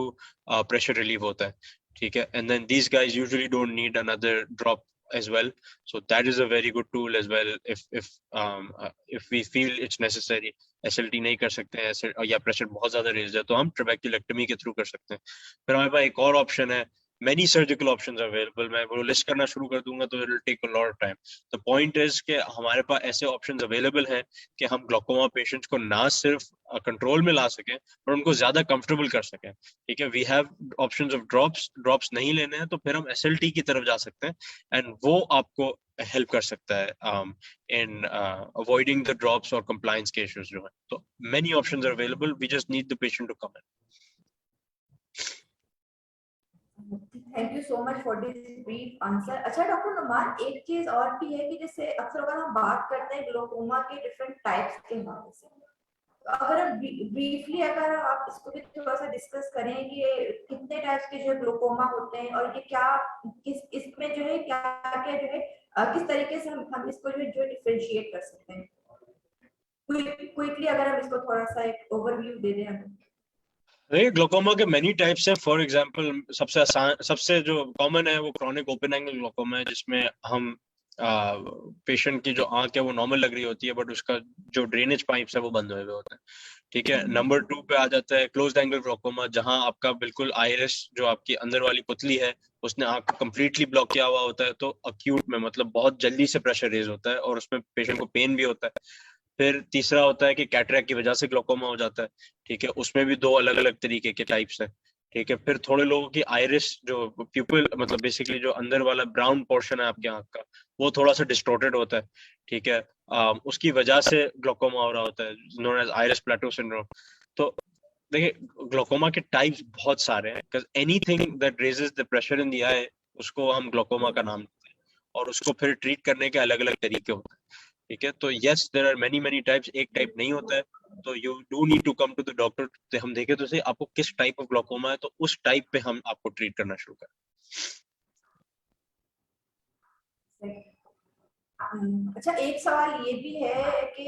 प्रेशर रिलीव होता है, ठीक है। And then these guys usually don't need another drop as well, so that is a very good tool as well if we feel it's necessary। SLT नहीं कर सकते हैं या प्रेशर बहुत ज्यादा रेज है तो हम ट्रेबेक्युलेक्टमी के थ्रू कर सकते हैं। फिर हमारे पास एक और ऑप्शन है, many surgical options are available। मैं वो लिस्ट करना शुरू कर दूंगा तो it will take a lot of time। The point is कि हमारे पास ऐसे ऑप्शंस अवेलेबल हैं कि हम ग्लोकोमा पेशेंट्स को ना सिर्फ कंट्रोल में ला सकें पर उनको ज्यादा कंफर्टेबल कर सकें, ठीक है। We have options of drops नहीं लेने हैं तो फिर हम SLT की तरफ जा सकते हैं एंड वो आपको हेल्प कर सकता है इन अवॉइडिंग द ड्रॉप्स और कंप्लायंस के इश्यूज जो है। तो many options are available, we just need the patient to come in. Thank you so much for this brief answer. अच्छा डॉक्टर नुमान, एक चीज और भी है कि जैसे अक्सर अगर हम बात करते हैं ग्लोकोमा के डिफरेंट टाइप्स के बारे से, तो अगर हम ब्रीफली अगर आप इसको भी थोड़ा सा डिस्कस करें कि कितने टाइप्स के जो ग्लोकोमा होते हैं और ये क्या किस इसमें जो है क्या क्या जो है किस तरीके से हम इसको जो डिफरेंशिएट कर सकते हैं, क्विकली अगर हम इसको थोड़ा सा एक ओवरव्यू दे दें। देखिए ग्लोकोमा के मेनी टाइप्स हैं। फॉर एग्जांपल सबसे आसान सबसे जो कॉमन है वो क्रॉनिक ओपन एंगल ग्लोकोमा है, जिसमें हम पेशेंट की जो आंख है वो नॉर्मल लग रही होती है बट उसका जो ड्रेनेज पाइप्स है वो बंद हुए हुए होते हैं, ठीक है। नंबर 2 पे आ जाता है क्लोज्ड एंगल ग्लोकोमा, जहां आपका बिल्कुल आइरिस जो आपकी अंदर वाली पुतली है उसने आंख को कंप्लीटली ब्लॉक किया हुआ होता है, तो अक्यूट में मतलब बहुत जल्दी से प्रेशर रेज होता है और उसमें पेशेंट को पेन भी होता है। फिर तीसरा होता है कि कैटरैक्ट की वजह से ग्लोकोमा हो जाता है, ठीक है, उसमें भी 2 अलग अलग तरीके के टाइप्स है, ठीक है। फिर थोड़े लोगों की आइरिस जो प्यूपिल मतलब बेसिकली जो अंदर वाला ब्राउन पोर्शन है आपके आंख का वो थोड़ा सा डिस्टोर्टेड होता है, ठीक है, उसकी वजह से ग्लोकोमा हो रहा होता है, known as iris plateau syndrome. तो देखिए ग्लोकोमा के टाइप्स बहुत सारे हैं, because anything that raises the pressure in the eye उसको हम ग्लोकोमा का नाम देते हैं और उसको फिर ट्रीट करने के अलग अलग तरीके होते हैं, ठीक है। तो yes there are many many types, एक टाइप नहीं होता है, तो you do need to come to the doctor. हम देखें तो सही आपको किस टाइप ऑफ ग्लोकोमा है तो उस टाइप पे हम आपको ट्रीट करना शुरू करें। अच्छा एक सवाल ये भी है कि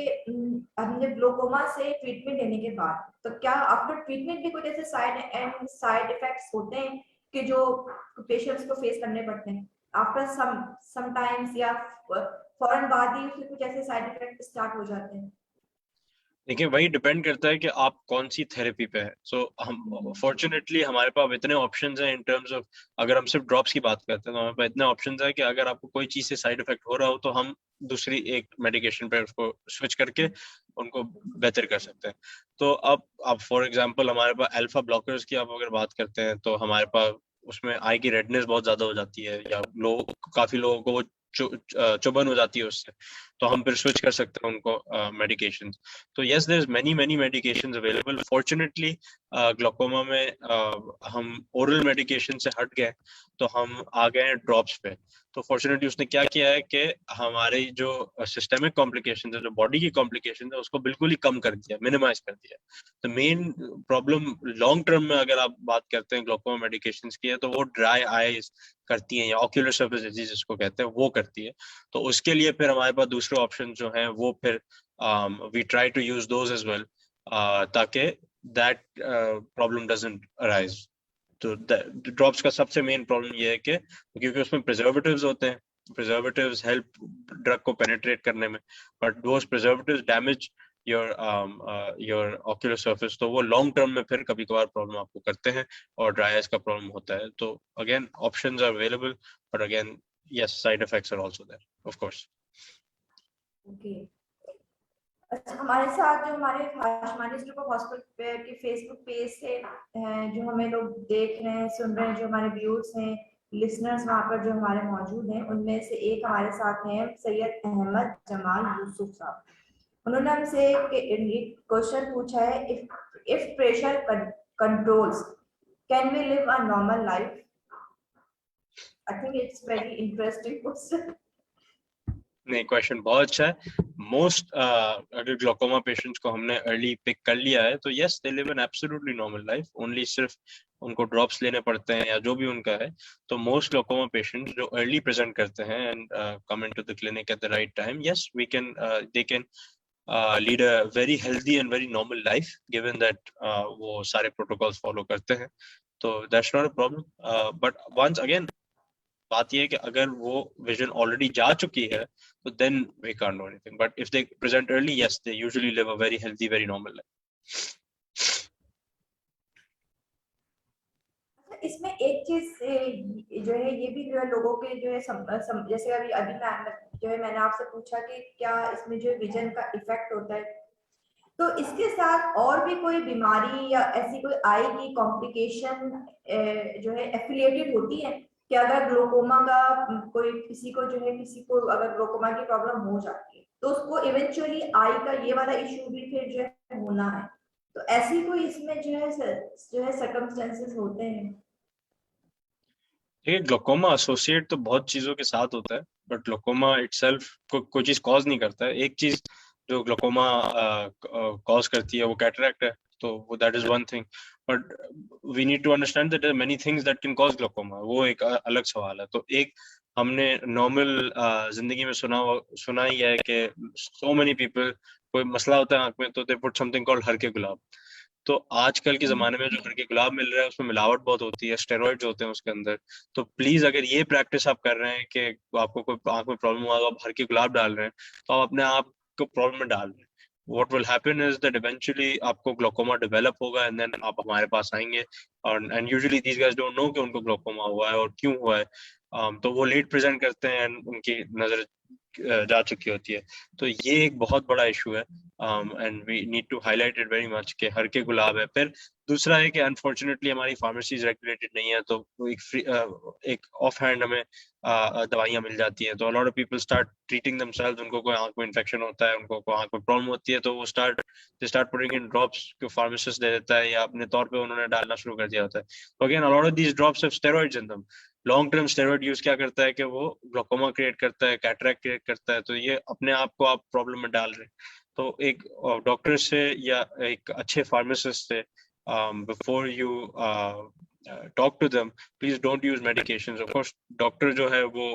हमने ग्लोकोमा से ट्रीटमेंट लेने के बाद तो क्या आफ्टर ट्रीटमेंट भी कुछ ऐसे साइड इफेक्ट्स होते हैं कि जो पेशेंट्स को फेस करने पड़ते हैं आफ्टर सम टाइम्स या फौरन बाद ही उसके कुछ ऐसे साइड इफेक्ट स्टार्ट हो जाते हैं? देखिए वही डिपेंड करता है कि आप कौन सी थेरेपी पे है। सो हम फॉर्चुनेटली हमारे पास इतने ऑप्शंस हैं इन टर्म्स ऑफ, अगर हम सिर्फ ड्रॉप्स की बात करते हैं तो हमारे पास इतने ऑप्शंस है कि अगर आपको कोई चीज से साइड इफेक्ट हो रहा हो तो हम दूसरी एक मेडिकेशन पे उसको स्विच करके उनको बेहतर कर सकते हैं। तो अब आप फॉर एग्जांपल हमारे पास अल्फा ब्लॉकर्स की आप अगर बात करते हैं तो हमारे पास उसमें आई की रेडनेस बहुत ज्यादा हो जाती है या काफी लोगों को वो चुभन हो जाती है उससे, तो हम फिर स्विच कर सकते हैं उनको मेडिकेशन। तो yes there is many many medications available. Fortunately glaucoma में हम ओरल मेडिकेशन से हट गए तो हम आ गए हैं ड्रॉप्स पे। तो फॉर्चुनेटली उसने क्या किया है कि हमारी जो सिस्टमिक कॉम्प्लिकेशन है, जो बॉडी की कॉम्प्लिकेशन है, उसको बिल्कुल ही कम कर दिया, मिनिमाइज कर दिया। तो मेन प्रॉब्लम लॉन्ग टर्म में अगर आप बात करते हैं ग्लोकोमा मेडिकेशंस की है, तो वो ड्राई आईज करती हैं या ऑक्यूलर सरफेस डिजीज जिसको कहते हैं वो करती है। तो उसके लिए फिर हमारे पास दूसरे ऑप्शन जो हैं वो फिर we try to use those as well, ताकि दैट प्रॉब्लम डजंट अराइज। तो ड्रॉप्स का सबसे मेन प्रॉब्लम ये है कि क्योंकि उसमें प्रिजर्वेटिव्स होते हैं, प्रिजर्वेटिव्स हेल्प ड्रग को पेनिट्रेट करने में, but those preservatives damage your ocular surface, तो वो लॉन्ग टर्म में फिर कभी कभार प्रॉब्लम आपको करते हैं और ड्राई आइज का प्रॉब्लम होता है। तो again options are available, but again yes, side effects are also there of course. Okay. अच्छा, हमारे साथ जो हमारे हाशमानी ग्रुप ऑफ हॉस्पिटल के फेसबुक पेज से जो हमें लोग देख रहे हैं, सुन रहे हैं, जो हमारे व्यूअर्स हैं, लिसनर्स वहाँ पर जो हमारे मौजूद हैं, उनमें से एक हमारे साथ हैं सैयद अहमद जमाल यूसुफ साहब। उन्होंने हमसे एक क्वेश्चन पूछा है, if pressure controls can we live a normal life? I think it's very interesting question. नहीं, क्वेश्चन बहुत अच्छा है। मोस्ट अगर ग्लोकोमा पेशेंट्स को हमने अर्ली पिक कर लिया है तो yes, they live an absolutely normal life, only सिर्फ उनको ड्रॉप्स लेने पड़ते हैं या जो भी उनका है। तो मोस्ट ग्लोकोमा पेशेंट्स जो अर्ली प्रेजेंट करते हैं and come into the clinic at the right time, yes we can they can lead a very healthy and very normal life given that वो सारे protocols follow करते हैं। तो that's not a problem, but once again बात ये है कि अगर वो विजन ऑलरेडी जा चुकी है तो then we can't do anything, but if they present early, yes they usually live a very healthy, very normal life. इसमें एक चीज जो है, ये भी जो है लोगों के जो है जैसे अभी अभी मैं जो है मैंने आपसे पूछा कि क्या इसमें जो विजन का इफेक्ट होता है, तो इसके साथ और भी कोई बीमारी या ऐसी कोई आई की कॉम्प्लिकेशन जो है एफिलिएटेड होती है कि अगर ग्लोकोमा का कोई किसी को जो है किसी को अगर ग्लोकोमा की प्रॉब्लम हो जाती है तो उसको इवेंचुअली आई का ये वाला इश्यू भी फिर जो है होना है, तो ऐसी कोई इसमें जो है सर्कमस्टेंसेस होते हैं? देखिए, ग्लोकोमा एसोसिएट तो बहुत चीजों के साथ होता है, बट ग्लोकोमा इटसेल्फ कोई चीज कॉज नहीं करता है। एक चीज जो ग्लोकोमा कॉज करती है वो कैटरैक्ट है, तो that is one thing, but we need to understand that many things that can cause glaucoma, वो एक अलग सवाल है। तो एक हमने नॉर्मल जिंदगी में सुना ही है कि सो मेनी पीपल, कोई मसला होता है आंख में तो they put something called her के गुलाब। तो आजकल के जमाने में जो हर के गुलाब मिल रहा है उसमें मिलावट बहुत होती है, स्टेरॉइड्स होते हैं उसके अंदर। तो प्लीज अगर ये प्रैक्टिस आप कर रहे हैं कि आपको कोई आंख में प्रॉब्लम हुआ तो आप हर के गुलाब डाल रहे हैं, तो आप अपने आप को प्रॉब्लम में डाल रहे हैं। what will happen is that eventually आपको ग्लोकोमा डेवलप होगा एंड देन आप हमारे पास आएंगे, और and usually these guys don't know कि उनको ग्लोकोमा हुआ है और क्यों हुआ है। तो वो लेट प्रेजेंट करते हैं एंड उनकी नजर जा चुकी होती है। तो ये एक बहुत बड़ा इशू है and we need to highlight it very much कि हर के गुलाब है। फिर दूसरा है कि अनफॉर्चुनेटली हमारी फार्मेसीज रेगुलेटेड नहीं है, तो एक ऑफ हैंड हमें दवाइयाँ मिल जाती हैं। तो lot of people start treating themselves, उनको कोई आंख में इन्फेक्शन होता है, उनको कोई आंख में प्रॉब्लम होती है, तो वो they start putting in drops जो फार्मासिस्ट दे देता है या अपने तौर पे उन्होंने डालना शुरू कर दिया होता है। तो again lot of these drops have steroids in them. Long term steroid use क्या करता है कि वो ग्लोकोमा क्रिएट करता है, कैटरैक्ट क्रिएट करता है, तो ये अपने आप को आप प्रॉब्लम में डाल रहे हैं। तो एक डॉक्टर से या एक अच्छे फार्मासिस्ट से before you talk to them, please don't use medications. Of course doctor जो है वो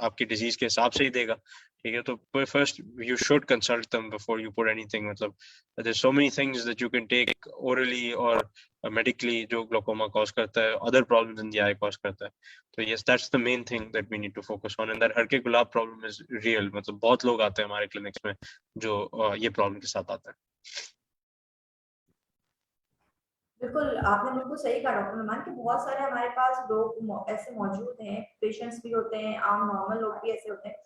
आपकी डिजीज के हिसाब से ही देगा, ठीक है। तो first you should consult them before you put anything. मतलब there so many things that you can take orally और मेडिकली जो ग्लोकोमा कॉज करता है, other problems in the eye cause करता है। तो yes, that's the main thing that we need to focus on, and that हर के गुलाब प्रॉब्लम इज रियल। मतलब बहुत लोग आते हैं हमारे क्लिनिक्स में जो ये प्रॉब्लम के साथ आते हैं। बिल्कुल, आपने बिल्कुल सही कहा डॉक्टर नुमान कि बहुत सारे हमारे पास लोग ऐसे मौजूद हैं, पेशेंट्स भी होते हैं, आम नॉर्मल लोग भी ऐसे होते हैं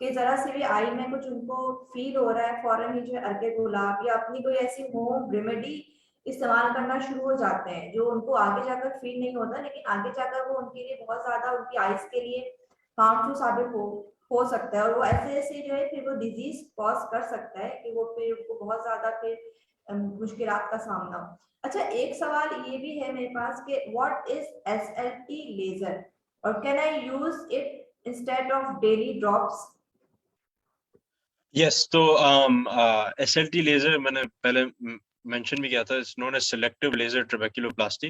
कि जरा सी भी आई में कुछ उनको फील हो रहा है, फौरन ही जो है अर्के गुलाब या अपनी कोई ऐसी होम रेमेडी इस्तेमाल करना शुरू हो जाते हैं, जो उनको आगे जाकर फील नहीं होता, लेकिन आगे जाकर वो उनके लिए बहुत ज्यादा उनकी आइज के लिए हार्मफुल साबित हो सकता है, और वो ऐसे ऐसे जो है फिर वो डिजीज कॉज कर सकता है कि वो फिर उनको बहुत ज्यादा फिर मुश्किलात का सामना हो। अच्छा, एक सवाल ये भी है मेरे पास कि व्हाट इज एसएलटी लेजर और can I use it instead of daily drops? Yes, तो SLT लेजर मैंने पहले मेंशन भी किया था, it's known as selective laser trabeculoplasty.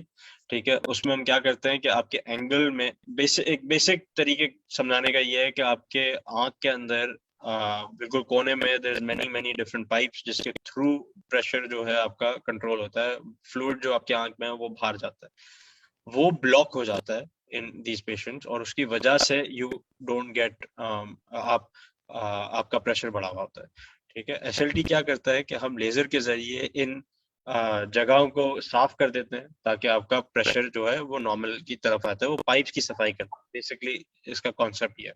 ठीक है, उसमें हम क्या करते हैं कि आपके एंगल में एक बेसिक तरीके समझाने का ये है कि आपके आंख के अंदर बिल्कुल कोने में there is many different pipes जिसके थ्रू प्रेशर जो है आपका कंट्रोल होता है, फ्लूइड जो आपके आंख में है वो बाहर जाता है, वो ब्लॉक हो जाता है इन दीज पेशेंट्स, और उसकी वजह से यू डोंट गेट आपका प्रेशर बढ़ा हुआ होता है। ठीक है, SLT क्या करता है कि हम लेजर के जरिए इन जगहों को साफ कर देते हैं ताकि आपका प्रेशर जो है वो नॉर्मल की तरफ आता है, वो पाइप्स की सफाई करता है, बेसिकली इसका कॉन्सेप्ट ये है।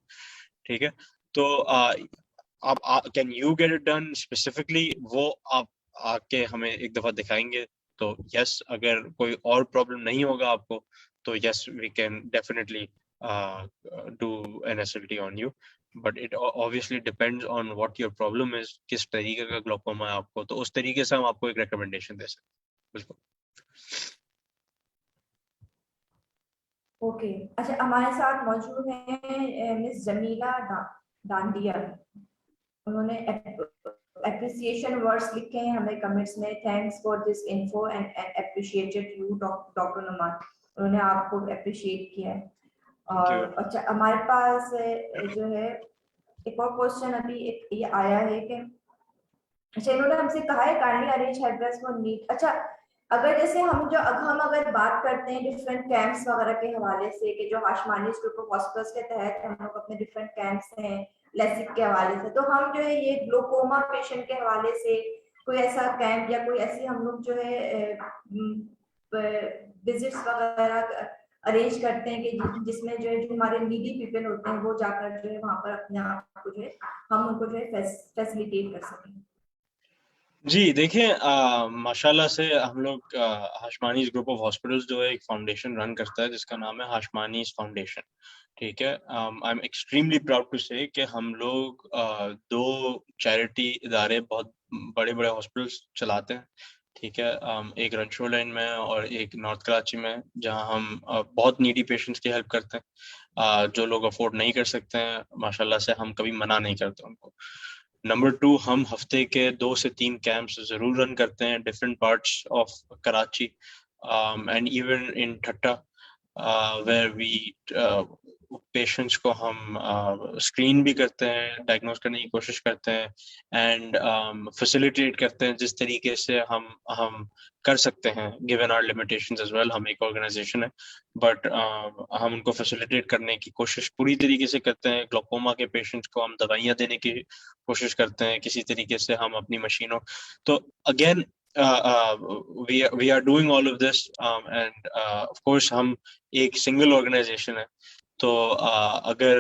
ठीक है, तो आप can you get it done specifically, वो आप आके हमें एक दफा दिखाएंगे तो यस, अगर कोई और प्रॉब्लम नहीं होगा आपको तो yes we can definitely do an SLT on you, but it obviously depends on what your problem is, किस तरीके का ग्लोकोमा है आपको, तो उस तरीके से हम आपको एक रिकमेंडेशन दे सकते हैं। बिल्कुल। ओके, अच्छा, हमारे साथ मौजूद हैं मिस जमीला डांडिया। उन्होंने एप्रिसिएशन वर्ड्स लिखे हैं हमें कमेंट्स में। Thanks for this info and appreciated you doctor Numan. उन्होंने आपको अप्रिशिएट किया है। Thank you. और अच्छा, हमारे पास जो है एक और क्वेश्चन अभी एक ये आया है कि अच्छा, इन्होंने हमसे कहा है kindly arrange help for NEET. अच्छा, अगर जैसे हम अगर बात करते हैं डिफरेंट कैंप्स वगैरह के हवाले से कि जो हाशमानी ग्रुप ऑफ हॉस्पिटल्स के तहत हम लोग अपने डिफरेंट कैंप्स हैं लेसिक के हवाले से, तो हम जो है ये ग्लोकोमा पेशेंट के हवाले से कोई ऐसा कैंप या कोई ऐसी हम लोग जो है विजिट्स वगैरह अरेंज करते हैं कि जिसमें जो है जो हमारे नीडी पीपल होते हैं वो जाकर जो है वहां पर अपने आप को जो है हम उनको जो है फैसिलिटेट कर सकें। जी देखिए, माशाल्लाह से हम लोग हाशमानीज ग्रुप ऑफ हॉस्पिटल्स जो है एक फाउंडेशन रन करता है जिसका नाम है हाशमानीज फाउंडेशन। ठीक है, I am extremely proud to say कि हम लोग दो चैरिटी इदारे बहुत बड़े बड़े हॉस्पिटल्स चलाते हैं। ठीक है, एक रनशो लाइन में और एक नॉर्थ कराची में, जहां हम बहुत नीडी पेशेंट्स की हेल्प करते हैं। जो लोग अफोर्ड नहीं कर सकते हैं, माशाल्लाह से हम कभी मना नहीं करते उनको। नंबर 2, हम हफ्ते के 2 से 3 कैंप्स जरूर रन करते हैं different parts of Karachi and even in Thatta, where we patients को हम स्क्रीन भी करते हैं, डायग्नोस करने की कोशिश करते हैं एंड फैसिलिटेट करते हैं जिस तरीके से हम कर सकते हैं given our limitations as well. हम एक ऑर्गेनाइजेशन है, बट हम उनको फैसिलिटेट करने की कोशिश पूरी तरीके से करते हैं। ग्लोकोमा के पेशेंट्स को हम दवाइयाँ देने की कोशिश करते हैं किसी तरीके से, हम अपनी मशीनों, तो again we are doing all of this and of course हम एक सिंगल ऑर्गेनाइजेशन है, तो अगर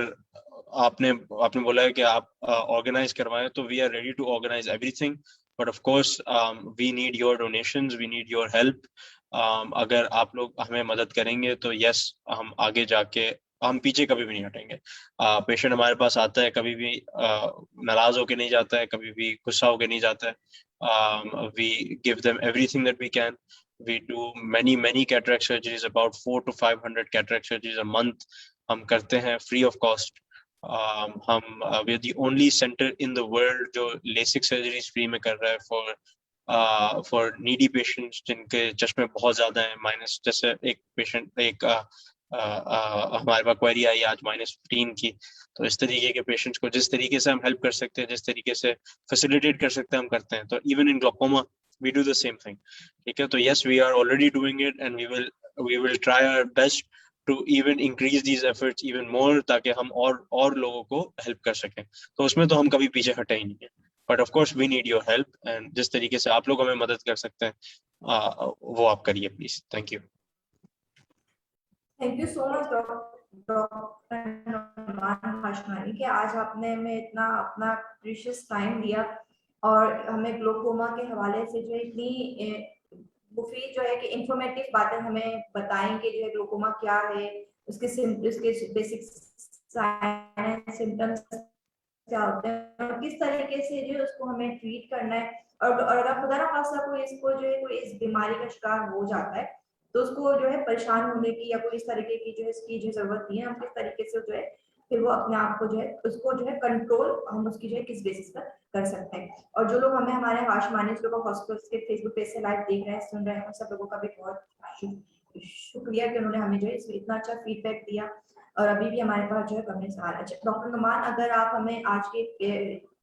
आपने आपने बोला है कि आप ऑर्गेनाइज करवाएं तो we are ready to organise everything, but of course we need your donations, we need your help. अगर आप लोग हमें मदद करेंगे तो यस, हम आगे जाके हम पीछे कभी भी नहीं हटेंगे। पेशेंट हमारे पास आता है, कभी भी नाराज होके नहीं जाता है, कभी भी गुस्सा होके नहीं जाता है। We give them everything that we can. We do many cataract surgeries, about 400 to 500 cataract surgeries a month हम करते हैं free of cost। हम we are the only center in the world जो LASIK surgeries free में कर रहा है for needy patients जिनके चश्मे बहुत ज्यादा हैं, माइनस, जैसे एक पेशेंट हमारे पास क्वेरी आई आज -15 की, तो इस तरीके के पेशेंट्स को जिस तरीके से हम हेल्प कर सकते हैं, जिस तरीके से फैसिलिटेट कर सकते हैं, हम करते हैं। तो even in glaucoma we do the same thing। ठीक है, तो yes, we are already doing it and we will try our best to even increase these efforts even more ताकि हम और लोगों को हेल्प कर सकें। तो उसमें तो हम कभी पीछे हटे ही नहीं है, but of course we need your help and जिस तरीके से आप लोग हमें मदद कर सकते हैं वो आप करिए please. Thank you. Thank you so much doctor Numan Hashmani कि आज आपने हमें इतना अपना प्रीशियस टाइम दिया और हमें ग्लोकोमा के हवाले से जो इतनी मुफीद जो है कि इंफॉर्मेटिव बातें हमें बताएं कि जो है ग्लोकोमा क्या है, उसके बेसिक साइंस सिम्टम्स क्या होते हैं और किस तरीके से जो है उसको हमें ट्रीट करना है। और अगर खुदा ना खास्ता कोई इसको जो है कोई इस बीमारी का शिकार हो जाता है तो उसको जो है परेशान होने की या कोई इस तरीके की जो है इसकी जो जरूरत नहीं है। हम किस तरीके से जो है फिर वो अपने आप को जो है उसको जो है कंट्रोल हम उसकी जो है किस बेसिस पर कर सकते हैं। और जो लोग हमें हमारे हाश मानिस ग्रुप ऑफ हॉस्पिटल्स के फेसबुक पेज से लाइव देख रहे हैं, सुन रहे हैं, उन सब लोगों का भी बहुत शुक्रिया कि उन्होंने हमें जो है इसमें इतना अच्छा फीडबैक दिया। और अभी भी हमारे पास जो है कमेंट सवाल है। डॉक्टर नुमान, अगर आप हमें आज के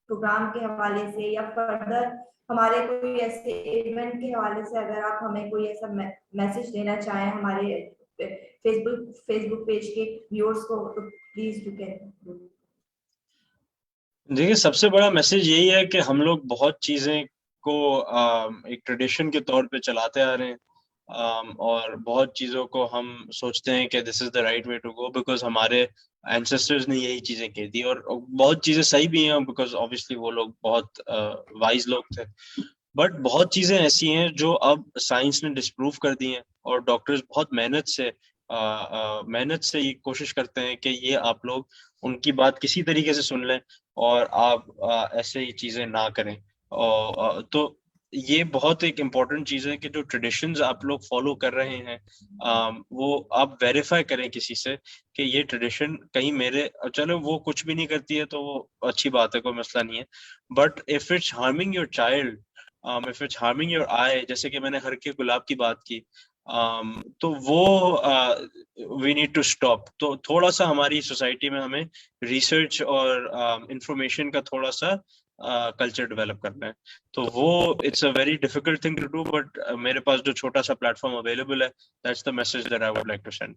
प्रोग्राम के हवाले से या फर्दर हमारे कोई ऐसे इवेंट के हवाले से अगर आप हमें कोई ऐसा मैसेज देना चाहें हमारे फेसबुक पेज के व्यूअर्स को, तो प्लीज डू कैन। देखिए, सबसे बड़ा मैसेज यही है कि हम लोग बहुत चीजें को एक ट्रेडिशन के तौर पे चलाते आ रहे हैं, और बहुत चीजों को हम सोचते हैं कि this is the right way to go because हमारे एंसेस्टर्स ने यही चीजें की थी, और बहुत चीजें सही भी हैं बिकॉज ऑब्वियसली वो लोग बहुत वाइज लोग थे। बट बहुत चीजें ऐसी हैं जो अब साइंस ने डिस्प्रूव कर दी हैं, और डॉक्टर्स बहुत मेहनत से ये कोशिश करते हैं कि ये आप लोग उनकी बात किसी तरीके से सुन लें और आप ऐसे ही चीजें ना करें। और तो ये बहुत एक इम्पोर्टेंट चीज है कि जो ट्रेडिशंस आप लोग फॉलो कर रहे हैं, वो आप वेरीफाई करें किसी से कि ये ट्रेडिशन कहीं मेरे, चलो वो कुछ भी नहीं करती है तो वो अच्छी बात है, कोई मसला नहीं है। But if it's harming your child, if it's harming your eye, जैसे कि मैंने हर के गुलाब की बात की, तो वो वी नीड टू स्टॉप। तो थोड़ा सा हमारी सोसाइटी में हमें रिसर्च और इंफॉर्मेशन का थोड़ा सा कल्चर डेवलप करना है। तो वो it's a very difficult thing to do, but मेरे पास जो छोटा सा प्लेटफॉर्म अवेलेबल है, that's the message that I would like to send.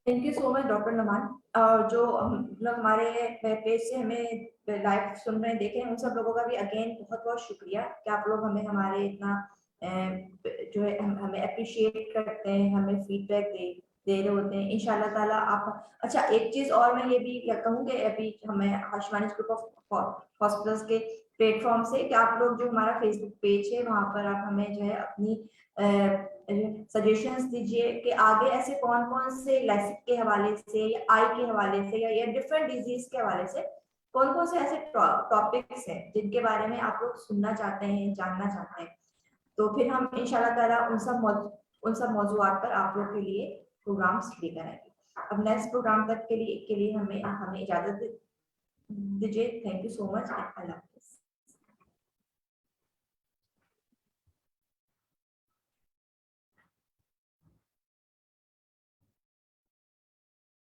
Thank you so much doctor Naman. जो लोग हमारे पेज से हमें लाइव सुन रहे हैं, देख रहे हैं, उन सब लोगों का भी अगेन बहुत बहुत शुक्रिया कि आप लोग हमें हमारे इतना जो है हमें अप्रिशिएट करते हैं, हमें फीडबैक दे रहे होते हैं। इंशाल्लाह ताला आप, अच्छा एक चीज और मैं ये भी कहूँगी, अभी हमें हाशमानिस ग्रुप ऑफ हॉस्पिटल्स के प्लेटफॉर्म से कि आप लोग जो हमारा फेसबुक पेज है वहां पर आप हमें जो है अपनी सजेशंस दीजिए कि आगे ऐसे कौन कौन से लैसिक के हवाले से या आई के हवाले से या डिफरेंट डिजीज के हवाले से कौन कौन से ऐसे टॉपिक्स हैं जिनके बारे में आप लोग सुनना चाहते हैं, जानना चाहते हैं। तो फिर हम इंशाल्लाह ताला उन सब मौजूआत पर आप लोग के लिए प्रोग्राम्स लेकर आएंगे। अब नेक्स्ट प्रोग्राम तक के लिए हमें इजाजत दीजिए। Thank you so much. Allah.